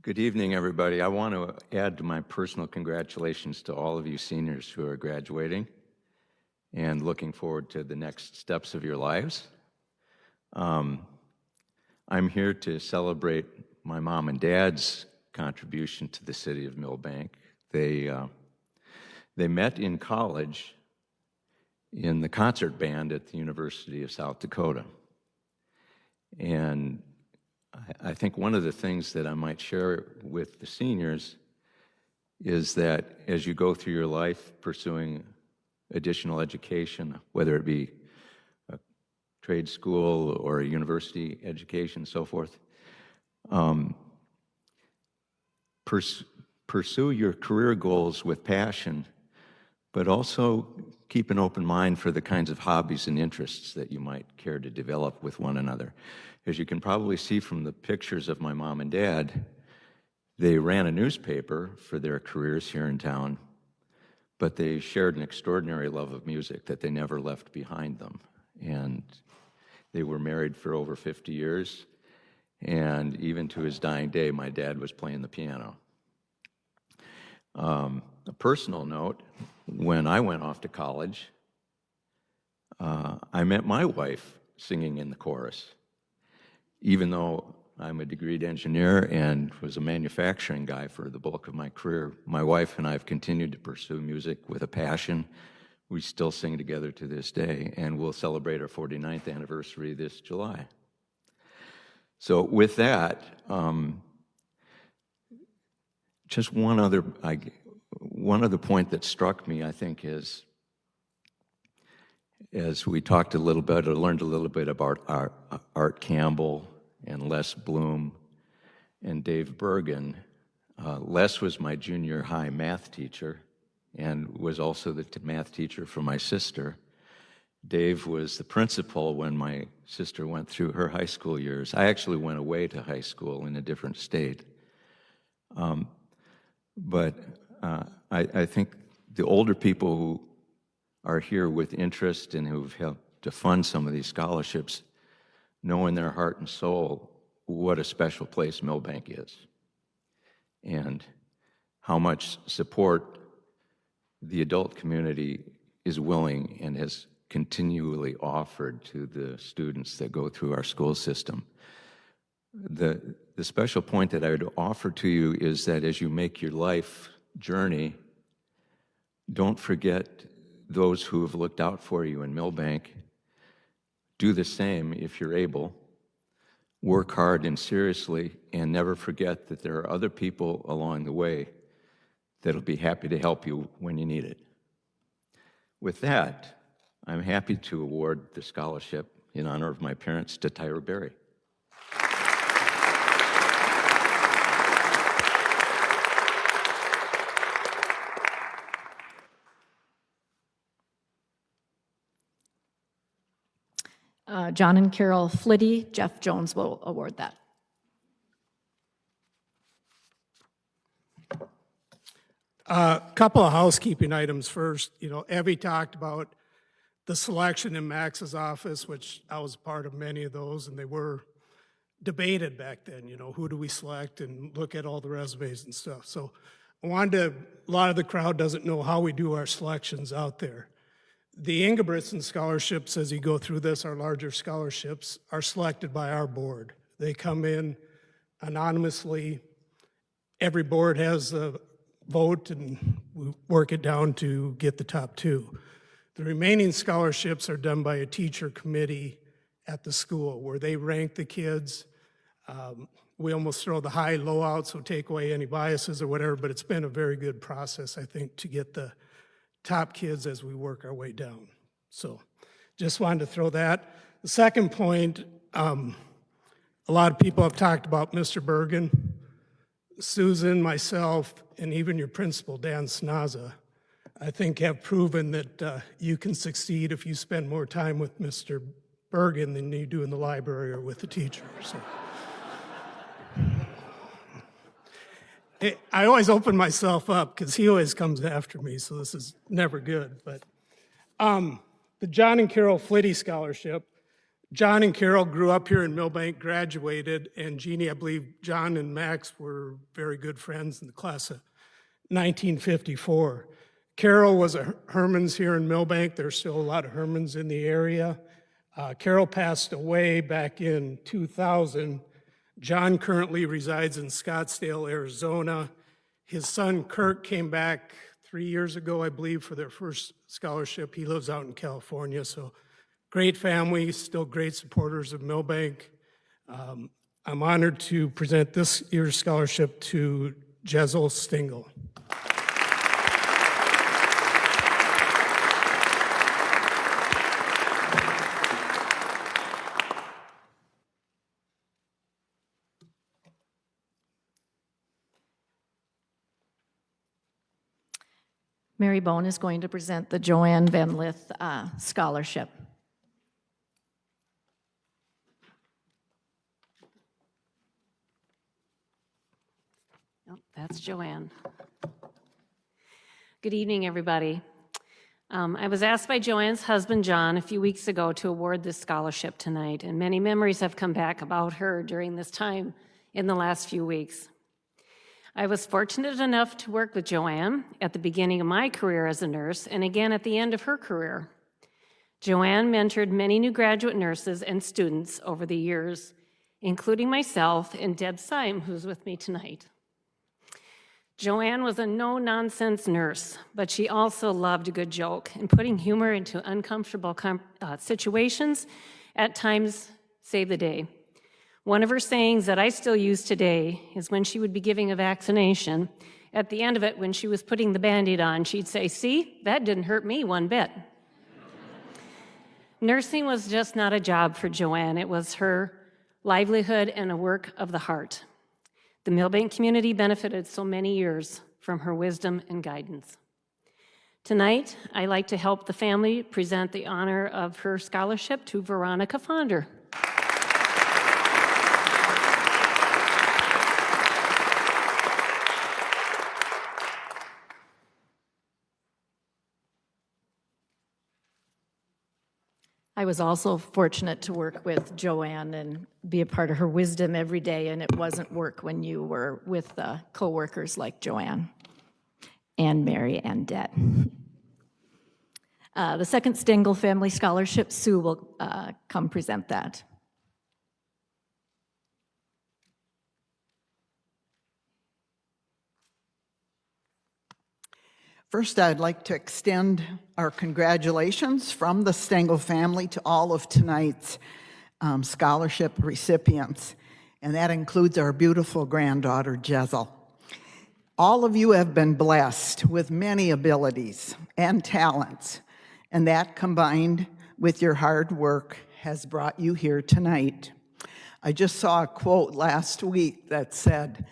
Good evening, everybody. I want to add to my personal congratulations to all of you seniors who are graduating and looking forward to the next steps of your lives. I'm here to celebrate my mom and dad's contribution to the city of Milbank. They met in college in the concert band at the University of South Dakota. And I think one of the things that I might share with the seniors is that as you go through your life pursuing additional education, whether it be a trade school or a university education, so forth, pursue your career goals with passion, but also keep an open mind for the kinds of hobbies and interests that you might care to develop with one another. As you can probably see from the pictures of my mom and dad, they ran a newspaper for their careers here in town, but they shared an extraordinary love of music that they never left behind them. And they were married for over 50 years, and even to his dying day, my dad was playing the piano. A personal note, when I went off to college, I met my wife singing in the chorus. Even though I'm a degreed engineer and was a manufacturing guy for the bulk of my career, my wife and I have continued to pursue music with a passion. We still sing together to this day, and we'll celebrate our 49th anniversary this July. So with that, just one other point that struck me, I think, is as we talked a little bit or learned a little bit about Art Campbell and Les Bloom and Dave Bergen. Les was my junior high math teacher and was also the math teacher for my sister. Dave was the principal when my sister went through her high school years. I actually went away to high school in a different state. But I think the older people who are here with interest and who've helped to fund some of these scholarships know in their heart and soul what a special place Milbank is and how much support the adult community is willing and has continually offered to the students that go through our school system. The special point that I would offer to you is that as you make your life journey, don't forget those who have looked out for you in Milbank. Do the same if you're able. Work hard and seriously, and never forget that there are other people along the way that'll be happy to help you when you need it. With that, I'm happy to award the scholarship in honor of my parents to Tyra Berry. John and Carol Flitty, Jeff Jones will award that. A couple of housekeeping items first. You know, Evie talked about the selection in Max's office, which I was part of many of those, and they were debated back then. You know, who do we select, and look at all the resumes and stuff. So I wanted to, a lot of the crowd doesn't know how we do our selections out there. The Ingebrigtsen scholarships, as you go through this, our larger scholarships, are selected by our board. They come in anonymously. Every board has a vote, and we work it down to get the top two. The remaining scholarships are done by a teacher committee at the school, where they rank the kids. We almost throw the high, low out, so take away any biases or whatever, but it's been a very good process, I think, to get the top kids as we work our way down. So just wanted to throw that. The second point, a lot of people have talked about Mr. Bergen. Susan, myself, and even your principal, Dan Snaza, I think have proven that you can succeed if you spend more time with Mr. Bergen than you do in the library or with the teacher. So. I always open myself up because he always comes after me, so this is never good. But the John and Carol Flitty Scholarship, John and Carol grew up here in Milbank, graduated, and Jeannie, I believe John and Max were very good friends in the class of 1954. Carol was a Herman's here in Milbank. There's still a lot of Hermans in the area. Carol passed away back in 2000. John currently resides in Scottsdale, Arizona. His son Kirk came back 3 years ago, I believe, for their first scholarship. He lives out in California, so great family, still great supporters of Milbank. I'm honored to present this year's scholarship to Jezel Stingel. Mary Bone is going to present the Joanne Van Lith Scholarship. Oh, that's Joanne. Good evening, everybody. I was asked by Joanne's husband, John, a few weeks ago to award this scholarship tonight, and many memories have come back about her during this time in the last few weeks. I was fortunate enough to work with Joanne at the beginning of my career as a nurse and again at the end of her career. Joanne mentored many new graduate nurses and students over the years, including myself and Deb Syme, who's with me tonight. Joanne was a no-nonsense nurse, but she also loved a good joke, and putting humor into uncomfortable situations at times saved the day. One of her sayings that I still use today is when she would be giving a vaccination, at the end of it, when she was putting the Band-Aid on, she'd say, "See, that didn't hurt me one bit." Nursing was just not a job for Joanne. It was her livelihood and a work of the heart. The Milbank community benefited so many years from her wisdom and guidance. Tonight, I'd like to help the family present the honor of her scholarship to Veronica Fonder. I was also fortunate to work with Joanne and be a part of her wisdom every day, and it wasn't work when you were with coworkers like Joanne and Mary and Deb. The second Stengel Family Scholarship, Sue will come present that. First, I'd like to extend our congratulations from the Stengel family to all of tonight's scholarship recipients, and that includes our beautiful granddaughter, Jezel. All of you have been blessed with many abilities and talents, and that combined with your hard work has brought you here tonight. I just saw a quote last week that said,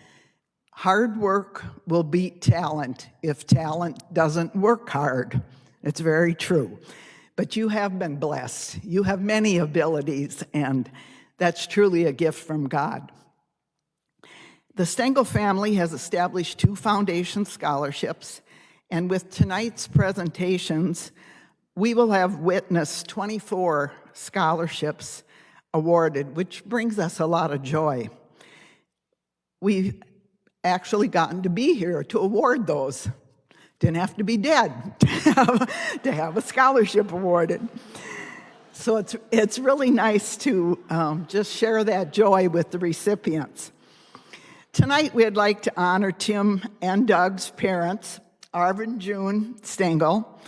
"Hard work will beat talent if talent doesn't work hard." It's very true. But you have been blessed. You have many abilities, and that's truly a gift from God. The Stengel family has established 2 foundation scholarships, and with tonight's presentations, we will have witnessed 24 scholarships awarded, which brings us a lot of joy. We've actually gotten to be here to award those. Didn't have to be dead to have a scholarship awarded. So it's really nice to just share that joy with the recipients. Tonight we'd like to honor Tim and Doug's parents, Arvin and June Stengel,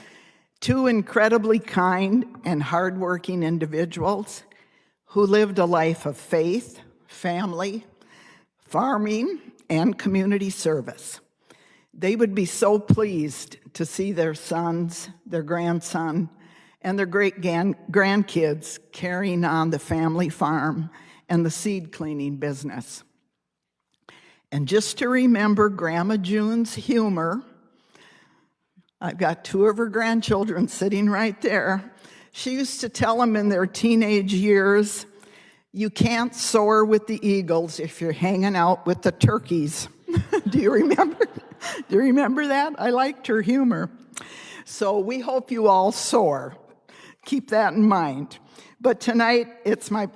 2 incredibly kind and hardworking individuals who lived a life of faith, family, farming, and community service. They would be so pleased to see their sons, their grandson, and their great-grandkids carrying on the family farm and the seed cleaning business. And just to remember Grandma June's humor, I've got 2 of her grandchildren sitting right there. She used to tell them in their teenage years, "You can't soar with the eagles if you're hanging out with the turkeys." Do you remember? Do you remember that? I liked her humor. So we hope you all soar. Keep that in mind. But tonight, it's my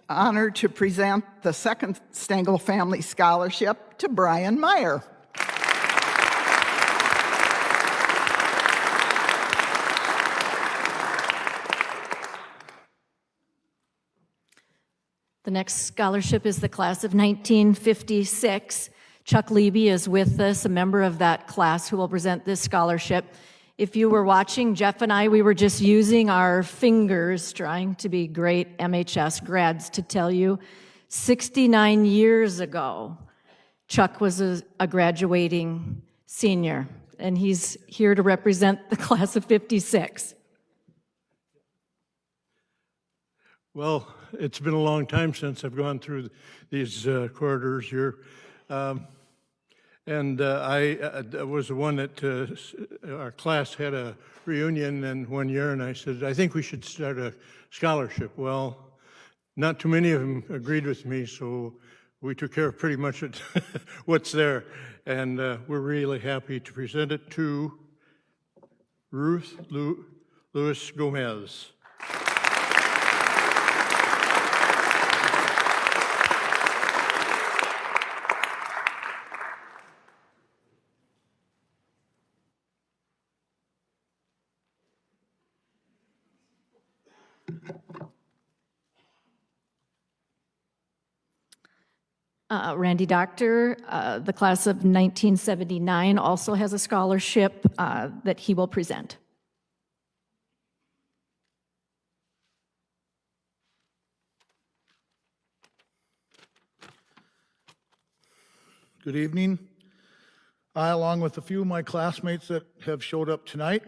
honor to present the second Stengel Family Scholarship to Brian Meyer. The next scholarship is the class of 1956. Chuck Levy is with us, a member of that class who will present this scholarship. If you were watching, Jeff and I, we were just using our fingers, trying to be great MHS grads, to tell you 69 years ago, Chuck was a graduating senior, and he's here to represent the class of 56. Well, it's been a long time since I've gone through these corridors here. I was the one that our class had a reunion and one year, and I said, I think we should start a scholarship. Well, not too many of them agreed with me, so we took care of pretty much what's there. And we're really happy to present it to Ruth Lewis Gomez. Randy Doctor, the class of 1979, also has a scholarship that he will present. Good evening. I, along with a few of my classmates that have showed up tonight,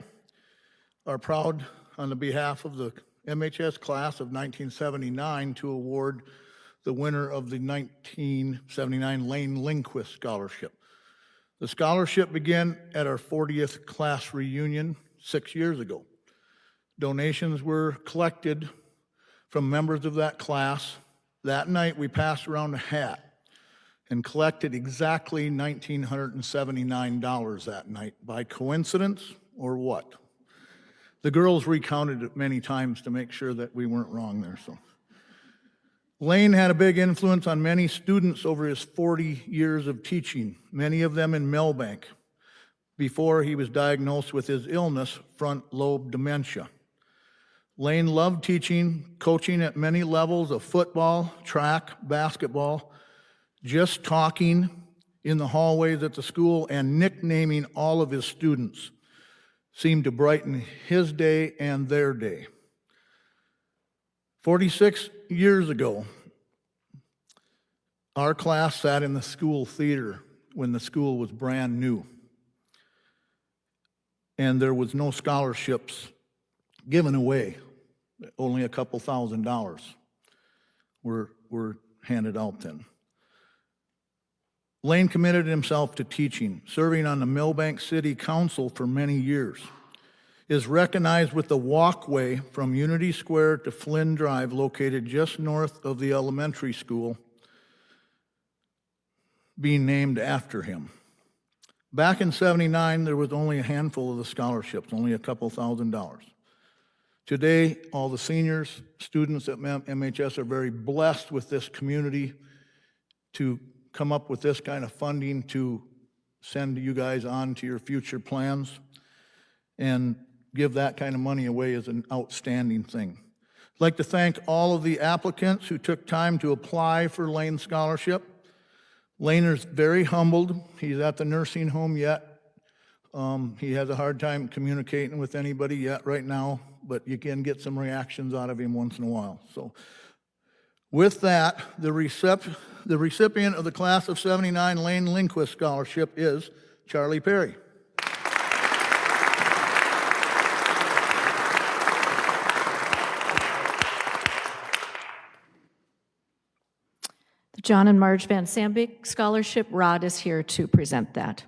are proud on the behalf of the MHS class of 1979 to award the winner of the 1979 Lane Lindquist Scholarship. The scholarship began at our 40th class reunion 6 years ago. Donations were collected from members of that class. That night, we passed around a hat and collected exactly $1,979 that night. By coincidence or what? The girls recounted it many times to make sure that we weren't wrong there. So, Lane had a big influence on many students over his 40 years of teaching, many of them in Milbank, before he was diagnosed with his illness, front lobe dementia. Lane loved teaching, coaching at many levels of football, track, basketball, just talking in the hallways at the school and nicknaming all of his students seemed to brighten his day and their day. 46 years ago, our class sat in the school theater when the school was brand new. And there was no scholarships given away. Only a couple $1,000s were handed out then. Lane committed himself to teaching, serving on the Milbank City Council for many years. Is recognized with the walkway from Unity Square to Flynn Drive, located just north of the elementary school, being named after him. Back in '79, there was only a handful of the scholarships, only a couple $1,000s. Today, all the seniors, students at MHS are very blessed with this community to come up with this kind of funding to send you guys on to your future plans. And give that kind of money away is an outstanding thing. I'd like to thank all of the applicants who took time to apply for Lane's scholarship. Laner's very humbled. He's at the nursing home yet. He has a hard time communicating with anybody yet right now, but you can get some reactions out of him once in a while. So with that, the recipient of the class of '79 Lane Lindquist Scholarship is Charlie Perry. The John and Marge Van Sambik Scholarship, Rod is here to present that.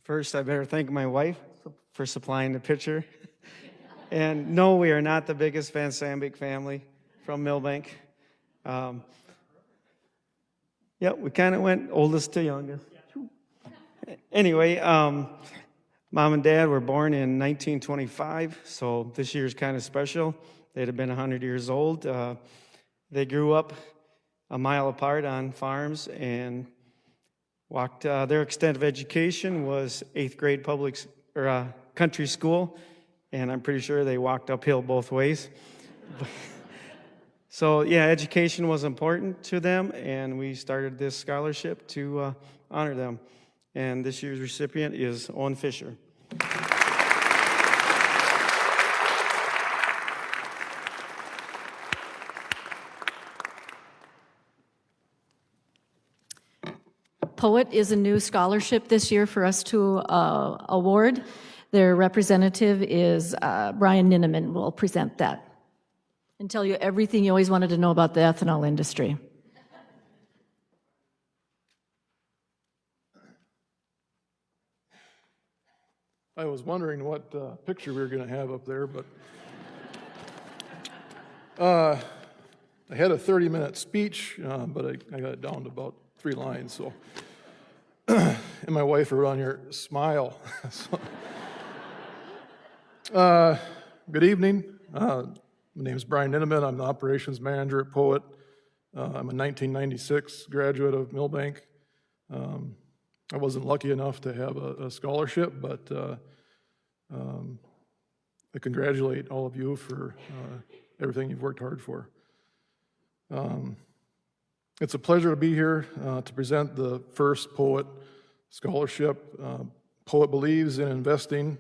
First, I better thank my wife for supplying the picture. And no, we are not the biggest Van Sambik family from Milbank. Yeah, we kind of went oldest to youngest. Anyway, Mom and Dad were born in 1925, so this year's kind of special. They'd have been 100 years old. They grew up a mile apart on farms and walked. Their extent of education was 8th grade country school, and I'm pretty sure they walked uphill both ways. So yeah, education was important to them, and we started this scholarship to honor them. And this year's recipient is Owen Fisher. Poet is a new scholarship this year for us to award. Their representative is Brian Ninneman will present that and tell you everything you always wanted to know about the ethanol industry. I was wondering what picture we were going to have up there, but I had a 30-minute speech, but I got it down to about 3 lines. So, and my wife around here smile. Good evening. My name is Brian Ninneman. I'm the operations manager at Poet. I'm a 1996 graduate of Milbank. I wasn't lucky enough to have a scholarship, but I congratulate all of you for everything you've worked hard for. It's a pleasure to be here to present the first Poet Scholarship. Poet believes in investing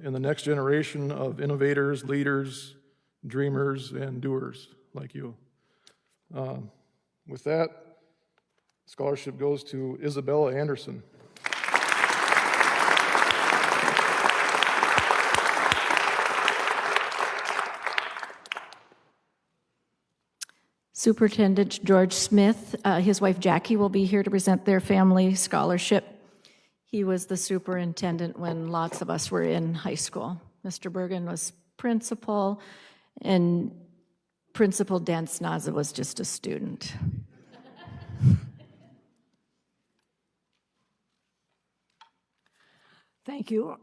in the next generation of innovators, leaders, dreamers, and doers like you. With that, scholarship goes to Isabella Anderson. Superintendent George Smith, his wife Jackie will be here to present their family scholarship. He was the superintendent when lots of us were in high school. Mr. Bergen was principal, and Principal Dan Snaza was just a student. Thank you.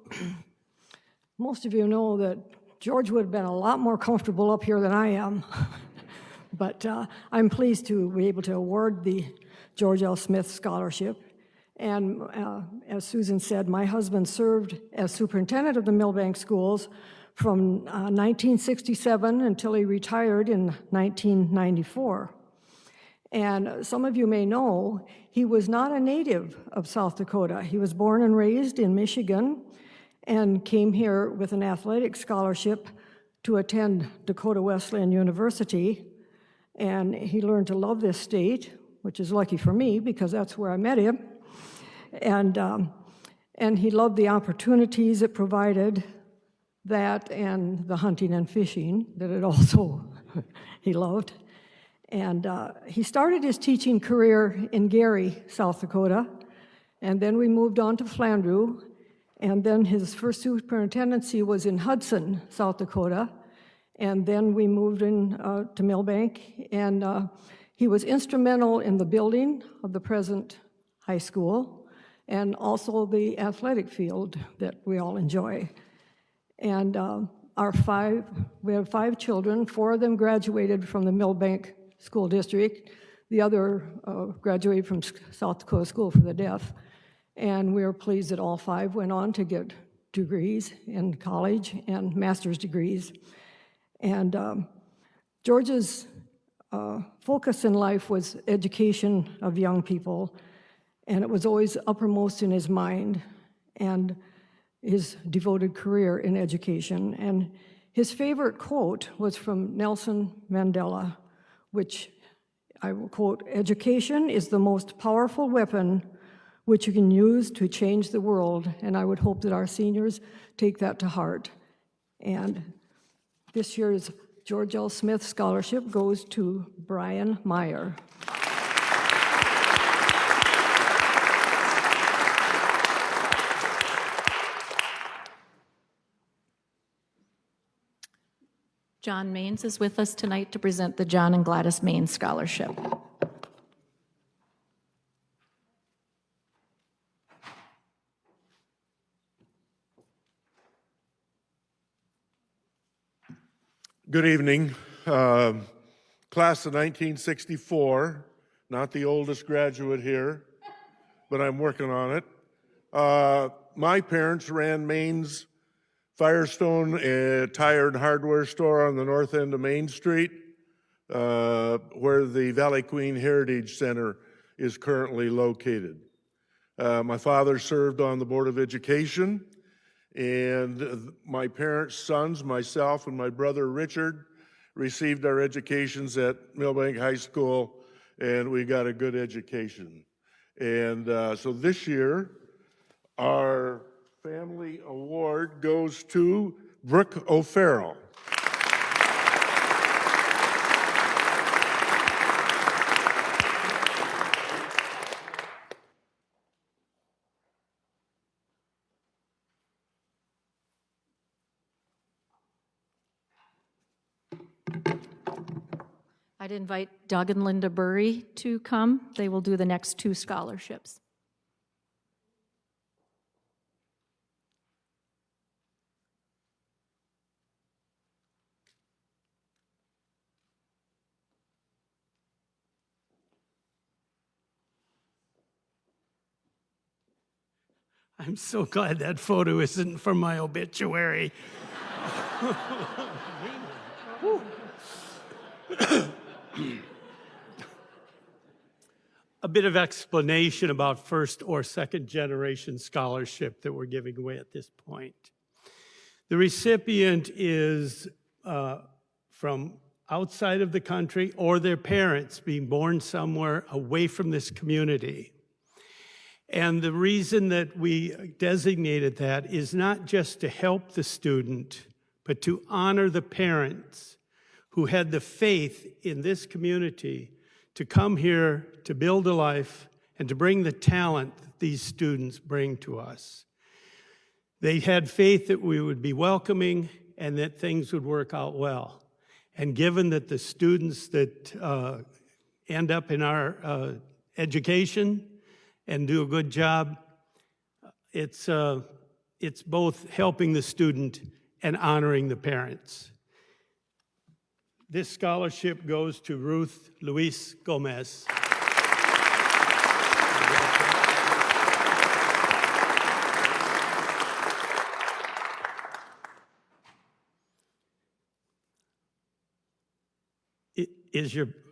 Most of you know that George would have been a lot more comfortable up here than I am. But I'm pleased to be able to award the George L. Smith Scholarship. And as Susan said, my husband served as superintendent of the Milbank schools from 1967 until he retired in 1994. And some of you may know, he was not a native of South Dakota. He was born and raised in Michigan and came here with an athletic scholarship to attend Dakota Wesleyan University. And he learned to love this state, which is lucky for me because that's where I met him. And he loved the opportunities it provided, that and the hunting and fishing that it also he loved. And he started his teaching career in Gary, South Dakota, and then we moved on to Flandreau, and then his first superintendency was in Hudson, South Dakota, and then we moved in to Milbank, and he was instrumental in the building of the present high school and also the athletic field that we all enjoy. And we have 5 children. 4 of them graduated from the Milbank School District. The other graduated from South Dakota School for the Deaf. And we are pleased that all 5 went on to get degrees in college and master's degrees. And George's focus in life was education of young people, and it was always uppermost in his mind and his devoted career in education. And his favorite quote was from Nelson Mandela, which I will quote, "Education is the most powerful weapon which you can use to change the world." And I would hope that our seniors take that to heart. And this year's George L. Smith Scholarship goes to Brian Meyer. John Maines is with us tonight to present the John and Gladys Maines Scholarship. Good evening. Class of 1964, not the oldest graduate here, but I'm working on it. My parents ran Maine's Firestone Tire and Hardware Store on the north end of Main Street, where the Valley Queen Heritage Center is currently located. My father served on the Board of Education, and my parents' sons, myself and my brother Richard, received our educations at Milbank High School, and we got a good education. And so this year, our family award goes to Brooke O'Farrell. I'd invite Doug and Linda Burry to come. They will do the next two scholarships. I'm so glad that photo isn't for my obituary. A bit of explanation about first or second generation scholarship that we're giving away at this point. The recipient is from outside of the country or their parents being born somewhere away from this community. And the reason that we designated that is not just to help the student, but to honor the parents who had the faith in this community to come here to build a life and to bring the talent that these students bring to us. They had faith that we would be welcoming and that things would work out well. And given that the students that end up in our education and do a good job, it's both helping the student and honoring the parents. This scholarship goes to Ruth Luis Gomez.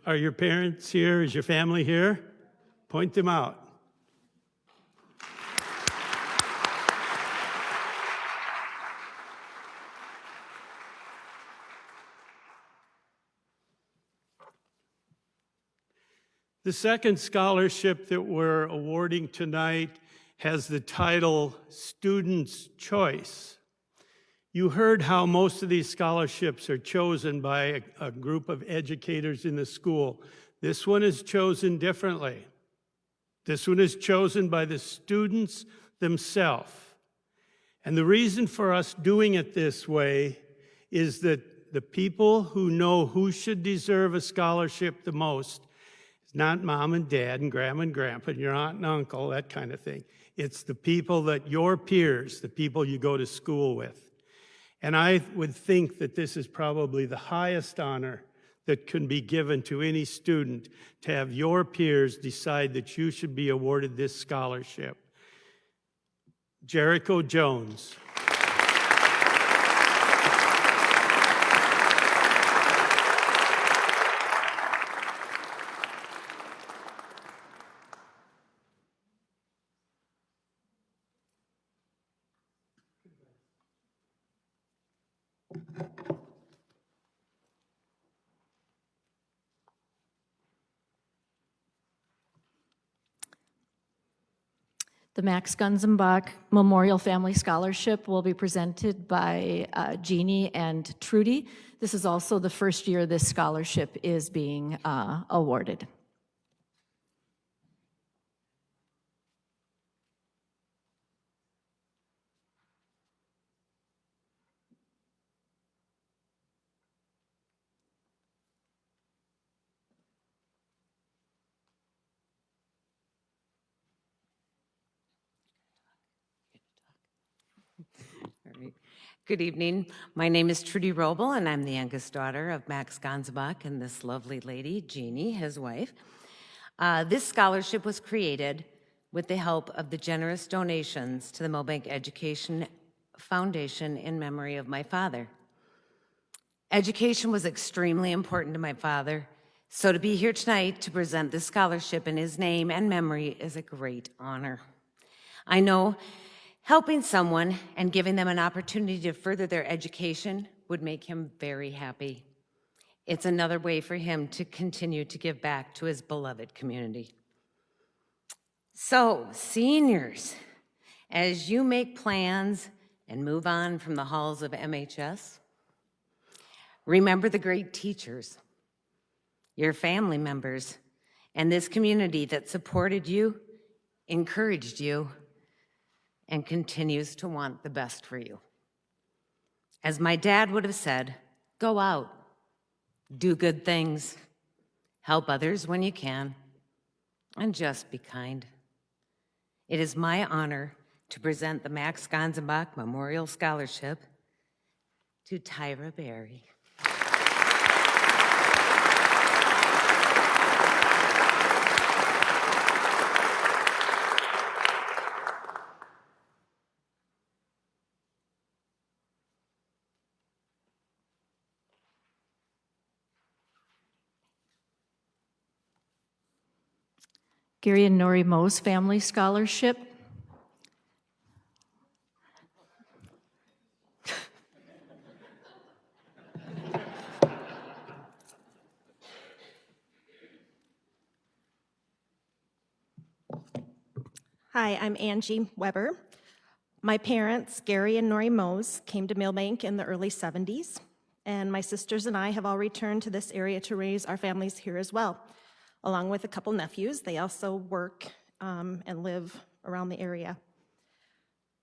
Are your parents here? Is your family here? Point them out. The second scholarship that we're awarding tonight has the title Student's Choice. You heard how most of these scholarships are chosen by a group of educators in the school. This one is chosen differently. This one is chosen by the students themselves. And the reason for us doing it this way is that the people who know who should deserve a scholarship the most, it's not mom and dad and grandma and grandpa and your aunt and uncle, that kind of thing. It's the people that your peers, the people you go to school with. And I would think that this is probably the highest honor that can be given to any student, to have your peers decide that you should be awarded this scholarship. Jericho Jones. The Max Gunzenbach Memorial Family Scholarship will be presented by Jeannie and Trudy. This is also the first year this scholarship is being awarded. Good evening. My name is Trudy Roble, and I'm the youngest daughter of Max Gonzabach and this lovely lady, Jeannie, his wife. This scholarship was created with the help of the generous donations to the Milbank Education Foundation in memory of my father. Education was extremely important to my father, so to be here tonight to present this scholarship in his name and memory is a great honor. I know helping someone and giving them an opportunity to further their education would make him very happy. It's another way for him to continue to give back to his beloved community. So, seniors, as you make plans and move on from the halls of MHS, remember the great teachers, your family members, and this community that supported you, encouraged you, and continues to want the best for you. As my dad would have said, go out, do good things, help others when you can, and just be kind. It is my honor to present the Max Gonzabach Memorial Scholarship to Tyra Berry. Gary and Nori Moe's Family Scholarship. Hi, I'm Angie Weber. My parents, Gary and Nori Mose, came to Milbank in the early 70s, and my sisters and I have all returned to this area to raise our families here as well, along with a couple nephews. They also work and live around the area.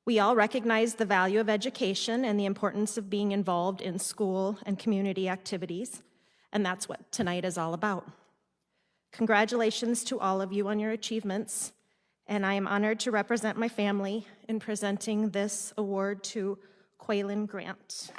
We all recognize the value of education and the importance of being involved in school and community activities, and that's what tonight is all about. Congratulations to all of you on your achievements, and I am honored to represent my family in presenting this award to Quaylen Grant.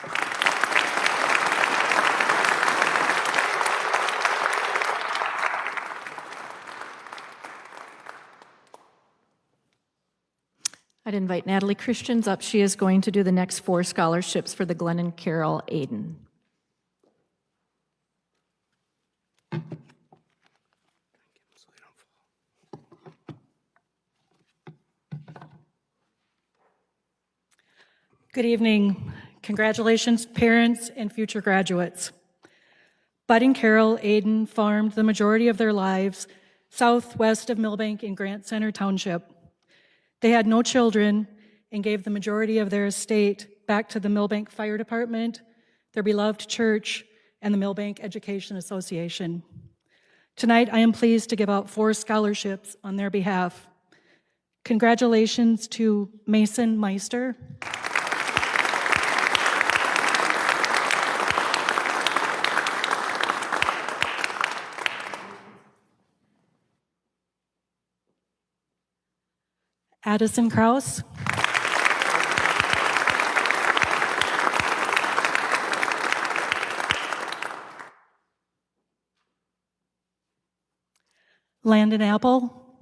I'd invite Natalie Christians up. She is going to do the next 4 scholarships for the Glenn and Carol Aiden. Good evening. Congratulations, parents and future graduates. Bud and Carol Aiden farmed the majority of their lives southwest of Milbank in Grant Center Township. They had no children and gave the majority of their estate back to the Milbank Fire Department, their beloved church, and the Milbank Education Association. Tonight, I am pleased to give out 4 scholarships on their behalf. Congratulations to Mason Meister, Addison Krause, Landon Apple,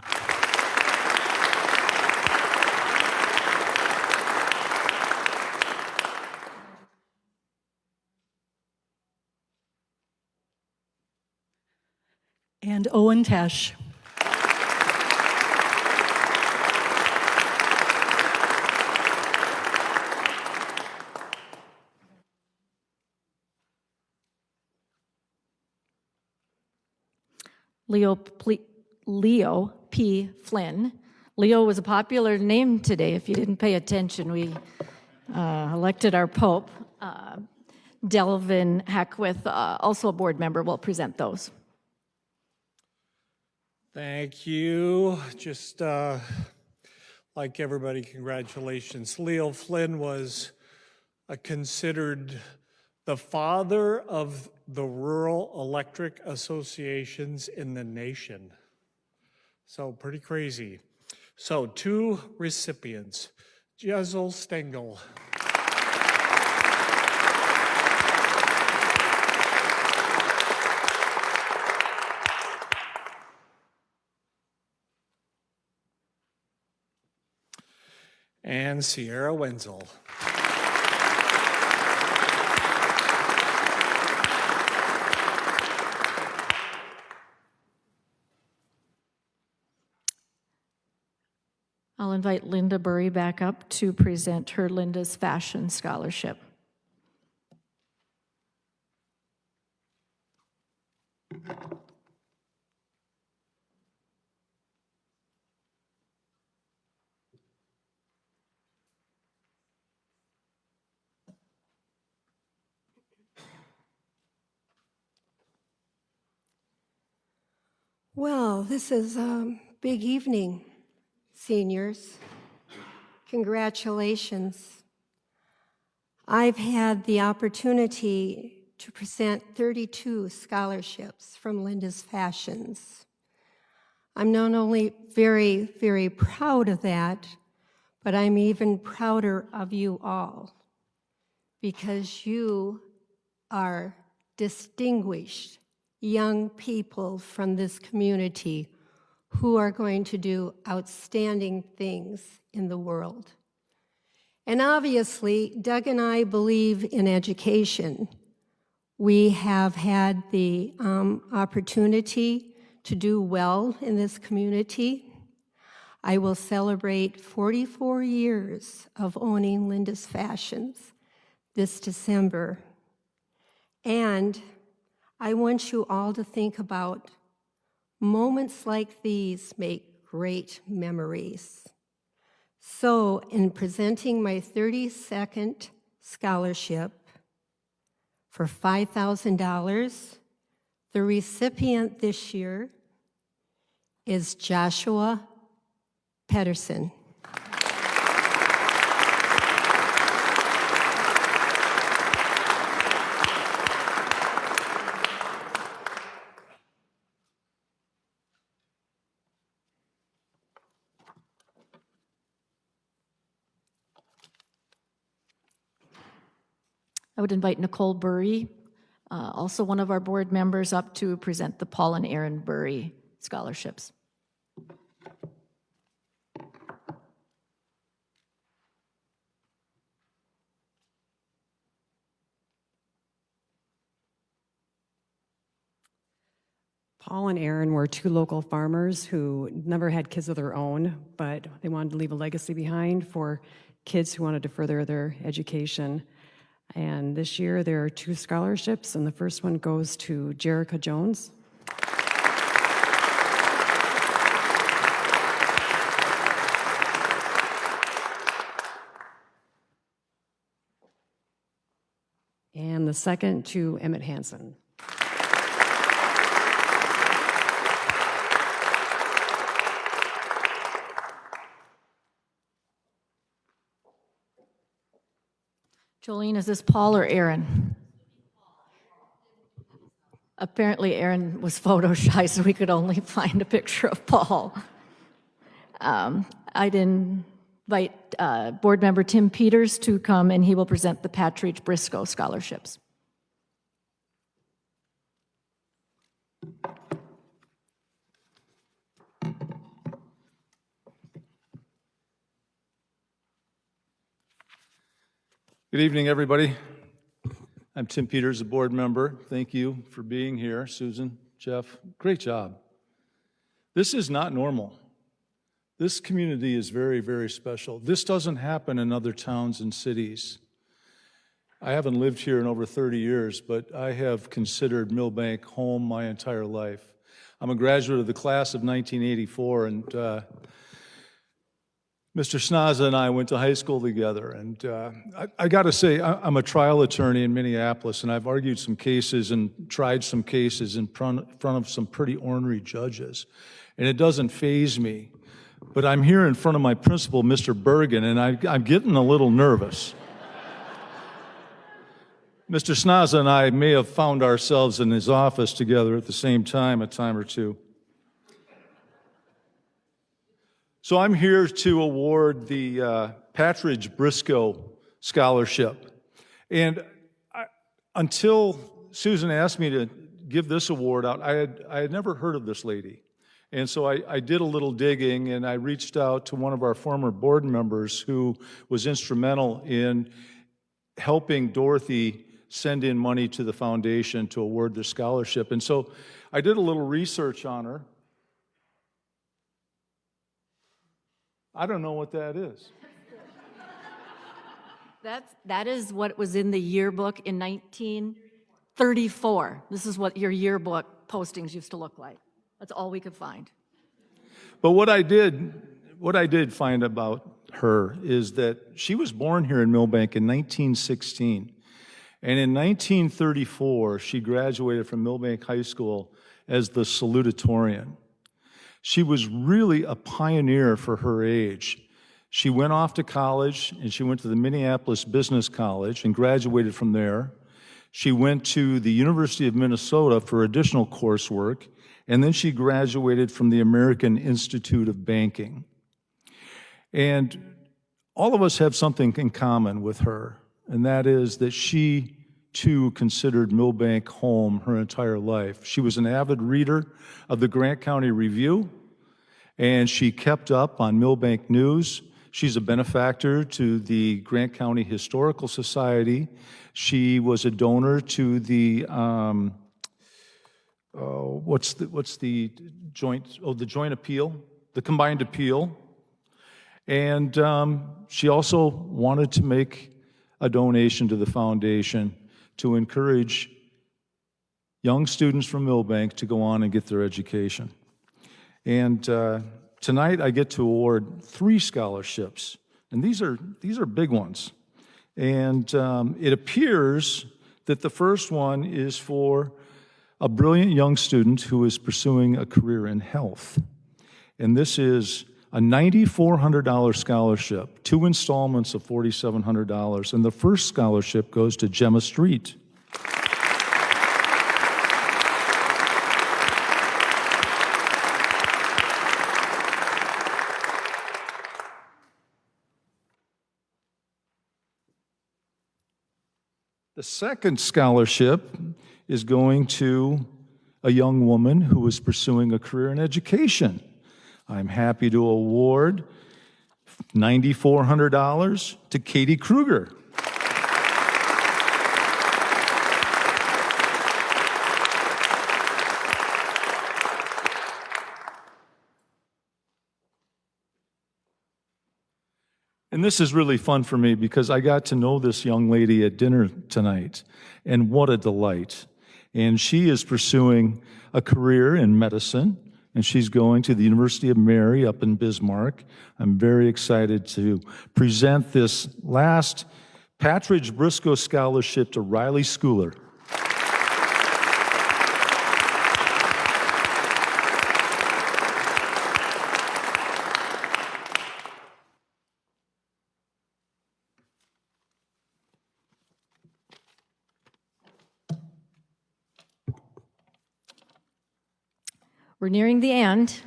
and Owen Tesh. Leo P. Flynn. Leo was a popular name today. If you didn't pay attention, we elected our Pope. Delvin Hackwith, also a board member, will present those. Thank you. Just like everybody, congratulations. Leo Flynn was considered the father of the rural electric associations in the nation. So pretty crazy. So 2 recipients, Jezel Stengel. and Sierra Wenzel. I'll invite Linda Burry back up to present her Linda's Fashion Scholarship. Well, this is a big evening, seniors. Congratulations. I've had the opportunity to present 32 scholarships from Linda's Fashions. I'm not only very, very proud of that, but I'm even prouder of you all because you are distinguished young people from this community who are going to do outstanding things in the world. And obviously, Doug and I believe in education. We have had the opportunity to do well in this community. I will celebrate 44 years of owning Linda's Fashions this December. And I want you all to think about moments like these make great memories. So in presenting my 32nd scholarship for $5,000, the recipient this year is Joshua Pedersen. I would invite Nicole Burry, also one of our board members, up to present the Paul and Aaron Burry scholarships. Paul and Aaron were two local farmers who never had kids of their own, but they wanted to leave a legacy behind for kids who wanted to further their education. And this year there are 2 scholarships, and the first one goes to Jerica Jones. And the second to Emmett Hansen. Jolene, is this Paul or Aaron? Apparently Aaron was photo shy, so we could only find a picture of Paul. I'd invite board member Tim Peters to come, and he will present the Patridge Briscoe scholarships. Good evening, everybody. I'm Tim Peters, a board member. Thank you for being here. Susan, Jeff, great job. This is not normal. This community is very, very special. This doesn't happen in other towns and cities. I haven't lived here in over 30 years, but I have considered Milbank home my entire life. I'm a graduate of the class of 1984, and Mr. Snaza and I went to high school together, and I got to say, I'm a trial attorney in Minneapolis, and I've argued some cases and tried some cases in front of some pretty ornery judges, and it doesn't faze me. But I'm here in front of my principal, Mr. Bergen, and I'm getting a little nervous. Mr. Snaza and I may have found ourselves in his office together at the same time, a time or two. So I'm here to award the Patridge Briscoe Scholarship. And until Susan asked me to give this award out, I had never heard of this lady. And so I did a little digging, and I reached out to one of our former board members who was instrumental in helping Dorothy send in money to the foundation to award the scholarship. And so I did a little research on her. I don't know what that is. That is what was in the yearbook in 1934. This is what your yearbook postings used to look like. That's all we could find. But what I did find about her is that she was born here in Milbank in 1916. And in 1934, she graduated from Milbank High School as the salutatorian. She was really a pioneer for her age. She went off to college, and she went to the Minneapolis Business College and graduated from there. She went to the University of Minnesota for additional coursework, and then she graduated from the American Institute of Banking. And all of us have something in common with her, and that is that she, too, considered Milbank home her entire life. She was an avid reader of the Grant County Review, and she kept up on Milbank news. She's a benefactor to the Grant County Historical Society. She was a donor to the the joint appeal, the combined appeal. And she also wanted to make a donation to the foundation to encourage young students from Milbank to go on and get their education. And tonight I get to award 3 scholarships, and these are big ones. And it appears that the first one is for a brilliant young student who is pursuing a career in health. And this is a $9,400 scholarship, 2 installments of $4,700. And the first scholarship goes to Gemma Street. The second scholarship is going to a young woman who is pursuing a career in education. I'm happy to award $9,400 to Katie Kruger. And this is really fun for me because I got to know this young lady at dinner tonight, and what a delight. And she is pursuing a career in medicine, and she's going to the University of Mary up in Bismarck. I'm very excited to present this last Patridge Briscoe Scholarship to Riley Schooler. We're nearing the end.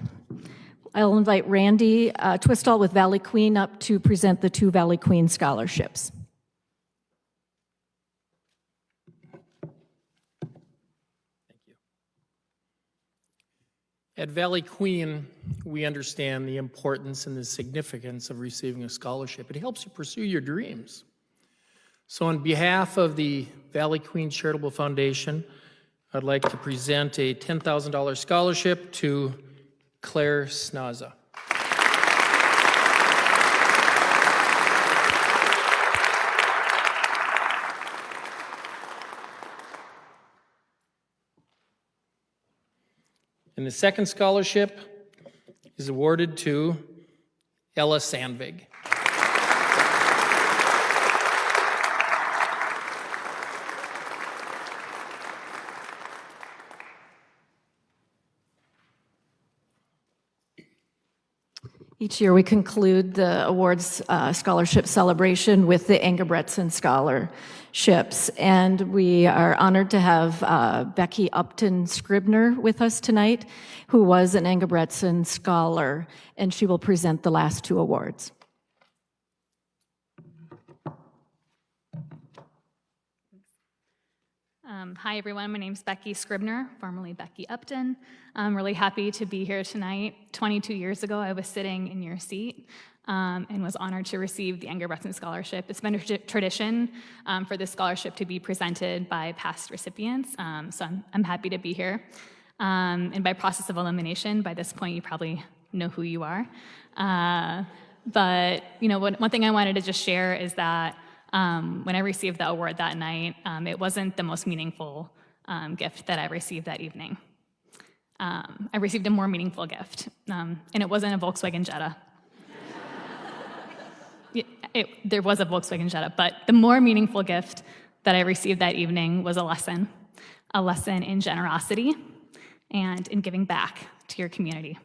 I'll invite Randy Twistall with Valley Queen up to present the 2 Valley Queen scholarships. At Valley Queen, we understand the importance and the significance of receiving a scholarship. It helps you pursue your dreams. So on behalf of the Valley Queen Charitable Foundation, I'd like to present a $10,000 scholarship to Claire Snaza. And the second scholarship is awarded to Ella Sandvig. Each year we conclude the awards scholarship celebration with the Engebretson scholarships. And we are honored to have Becky Upton Scribner with us tonight, who was an Engebretson scholar, and she will present the last 2 awards. Hi, everyone. My name's Becky Scribner, formerly Becky Upton. I'm really happy to be here tonight. 22 years ago, I was sitting in your seat and was honored to receive the Engelbretson Scholarship. It's been a tradition for this scholarship to be presented by past recipients, so I'm happy to be here. And by process of elimination, by this point, you probably know who you are. But one thing I wanted to just share is that when I received the award that night, it wasn't the most meaningful gift that I received that evening. I received a more meaningful gift, and it wasn't a Volkswagen Jetta. There was a Volkswagen Jetta, but the more meaningful gift that I received that evening was a lesson in generosity and in giving back to your community.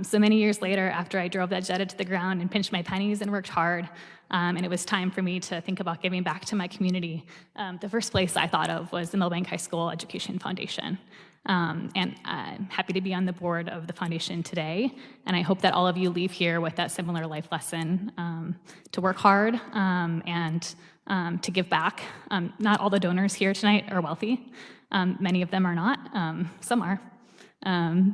So many years later, after I drove that Jetta to the ground and pinched my pennies and worked hard, and it was time for me to think about giving back to my community, the first place I thought of was the Milbank High School Education Foundation. And I'm happy to be on the board of the foundation today, and I hope that all of you leave here with that similar life lesson to work hard and to give back. Not all the donors here tonight are wealthy. Many of them are not. Some are.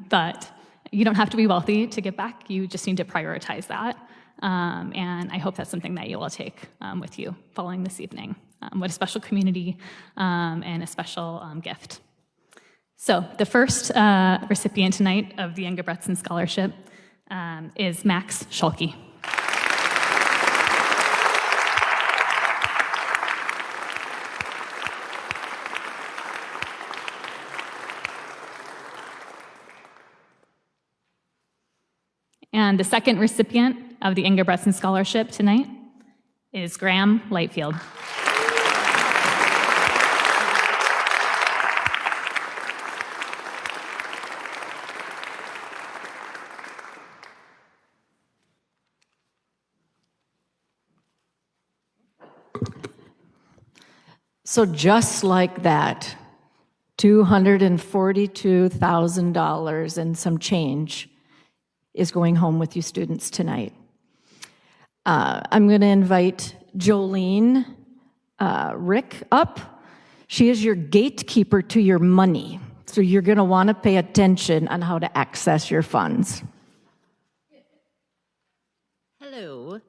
But you don't have to be wealthy to give back. You just need to prioritize that. And I hope that's something that you will take with you following this evening. What a special community and a special gift. So the first recipient tonight of the Engelbretson Scholarship is Max Schulke. And the second recipient of the Engelbretson Scholarship tonight is Graham Lightfield. So just like that, $242,000 and some change is going home with you students tonight. I'm going to invite Jolene Rick up. She is your gatekeeper to your money, so you're going to want to pay attention on how to access your funds. Hello.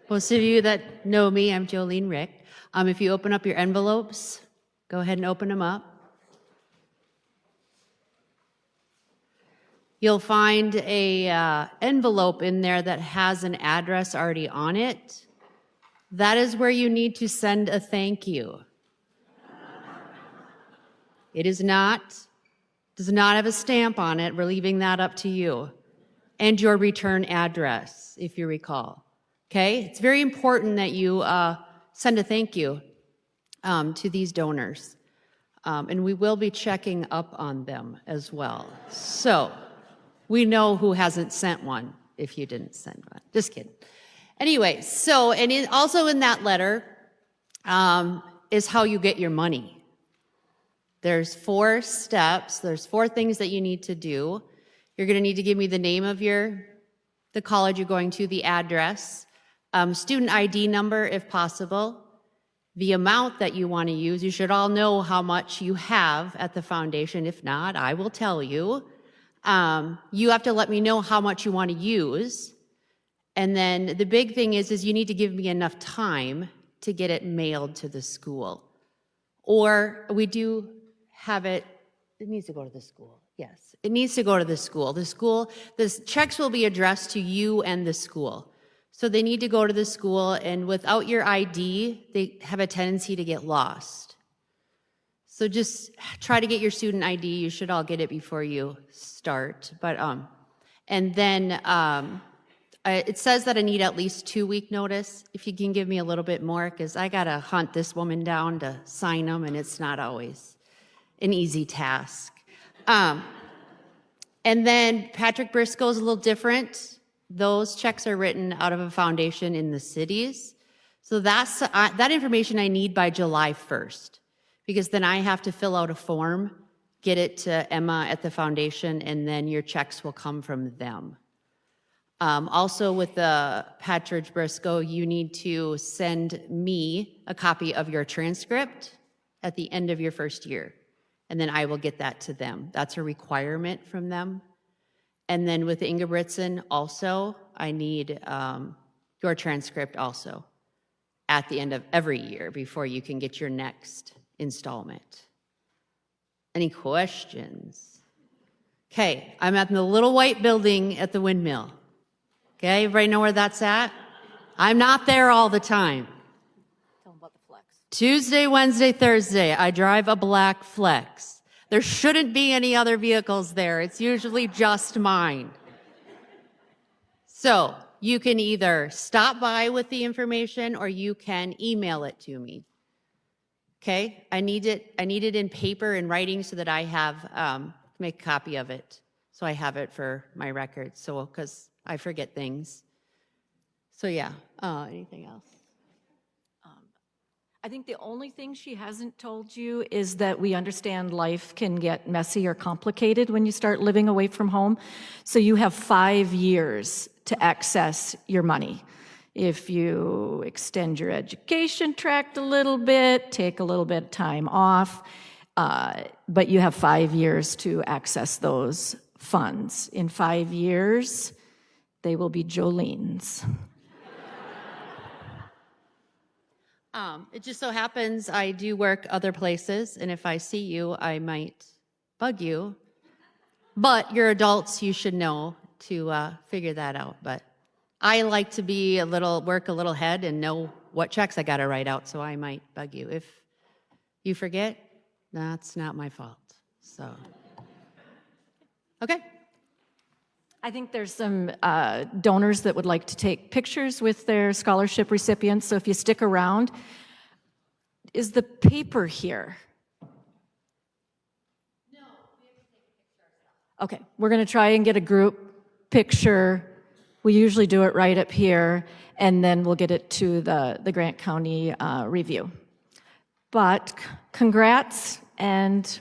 Most of you that know me, I'm Jolene Rick. If you open up your envelopes, go ahead and open them up. You'll find a envelope in there that has an address already on it. That is where you need to send a thank you. It does not have a stamp on it. We're leaving that up to you. And your return address, if you recall. Okay? It's very important that you send a thank you to these donors. And we will be checking up on them as well. So we know who hasn't sent one if you didn't send one. Just kidding. Anyway, so, and also in that letter is how you get your money. There's 4 steps. There's 4 things that you need to do. You're going to need to give me the name of the college you're going to, the address, student ID number if possible, the amount that you want to use. You should all know how much you have at the foundation. If not, I will tell you. You have to let me know how much you want to use. And then the big thing is you need to give me enough time to get it mailed to the school. Or we do have it needs to go to the school. Yes, it needs to go to the school. The checks will be addressed to you and the school. So they need to go to the school, and without your ID, they have a tendency to get lost. So just try to get your student ID. You should all get it before you start. But and then it says that I need at least 2-week notice. If you can give me a little bit more, because I gotta hunt this woman down to sign them, and it's not always an easy task. And then Patrick Briscoe's a little different. Those checks are written out of a foundation in the cities. So that's that information I need by July 1st, because then I have to fill out a form, get it to Emma at the foundation, and then your checks will come from them. Also with the Patrick Briscoe, you need to send me a copy of your transcript at the end of your first year. And then I will get that to them. That's a requirement from them. And then with Ingebrigtsen also, I need your transcript also at the end of every year before you can get your next installment. Any questions? Okay, I'm at the little white building at the windmill. Okay, everybody know where that's at? I'm not there all the time. Tell them about the flex. Tuesday, Wednesday, Thursday, I drive a black Flex. There shouldn't be any other vehicles there. It's usually just mine. So you can either stop by with the information or you can email it to me. Okay, I need it in paper and writing so that I have, make a copy of it. So I have it for my records, so, because I forget things. So yeah, anything else? I think the only thing she hasn't told you is that we understand life can get messy or complicated when you start living away from home. So you have 5 years to access your money. If you extend your education tract a little bit, take a little bit of time off, but you have 5 years to access those funds. In 5 years, they will be Jolene's. It just so happens I do work other places, and if I see you, I might bug you. But you're adults, you should know to figure that out. But I like to work a little ahead and know what checks I got to write out, so I might bug you. If you forget, that's not my fault. So, okay. I think there's some donors that would like to take pictures with their scholarship recipients, so if you stick around, is the paper here? No, we have to take a picture ourselves. Okay, we're going to try and get a group picture. We usually do it right up here, and then we'll get it to the Grant County Review. But congrats, and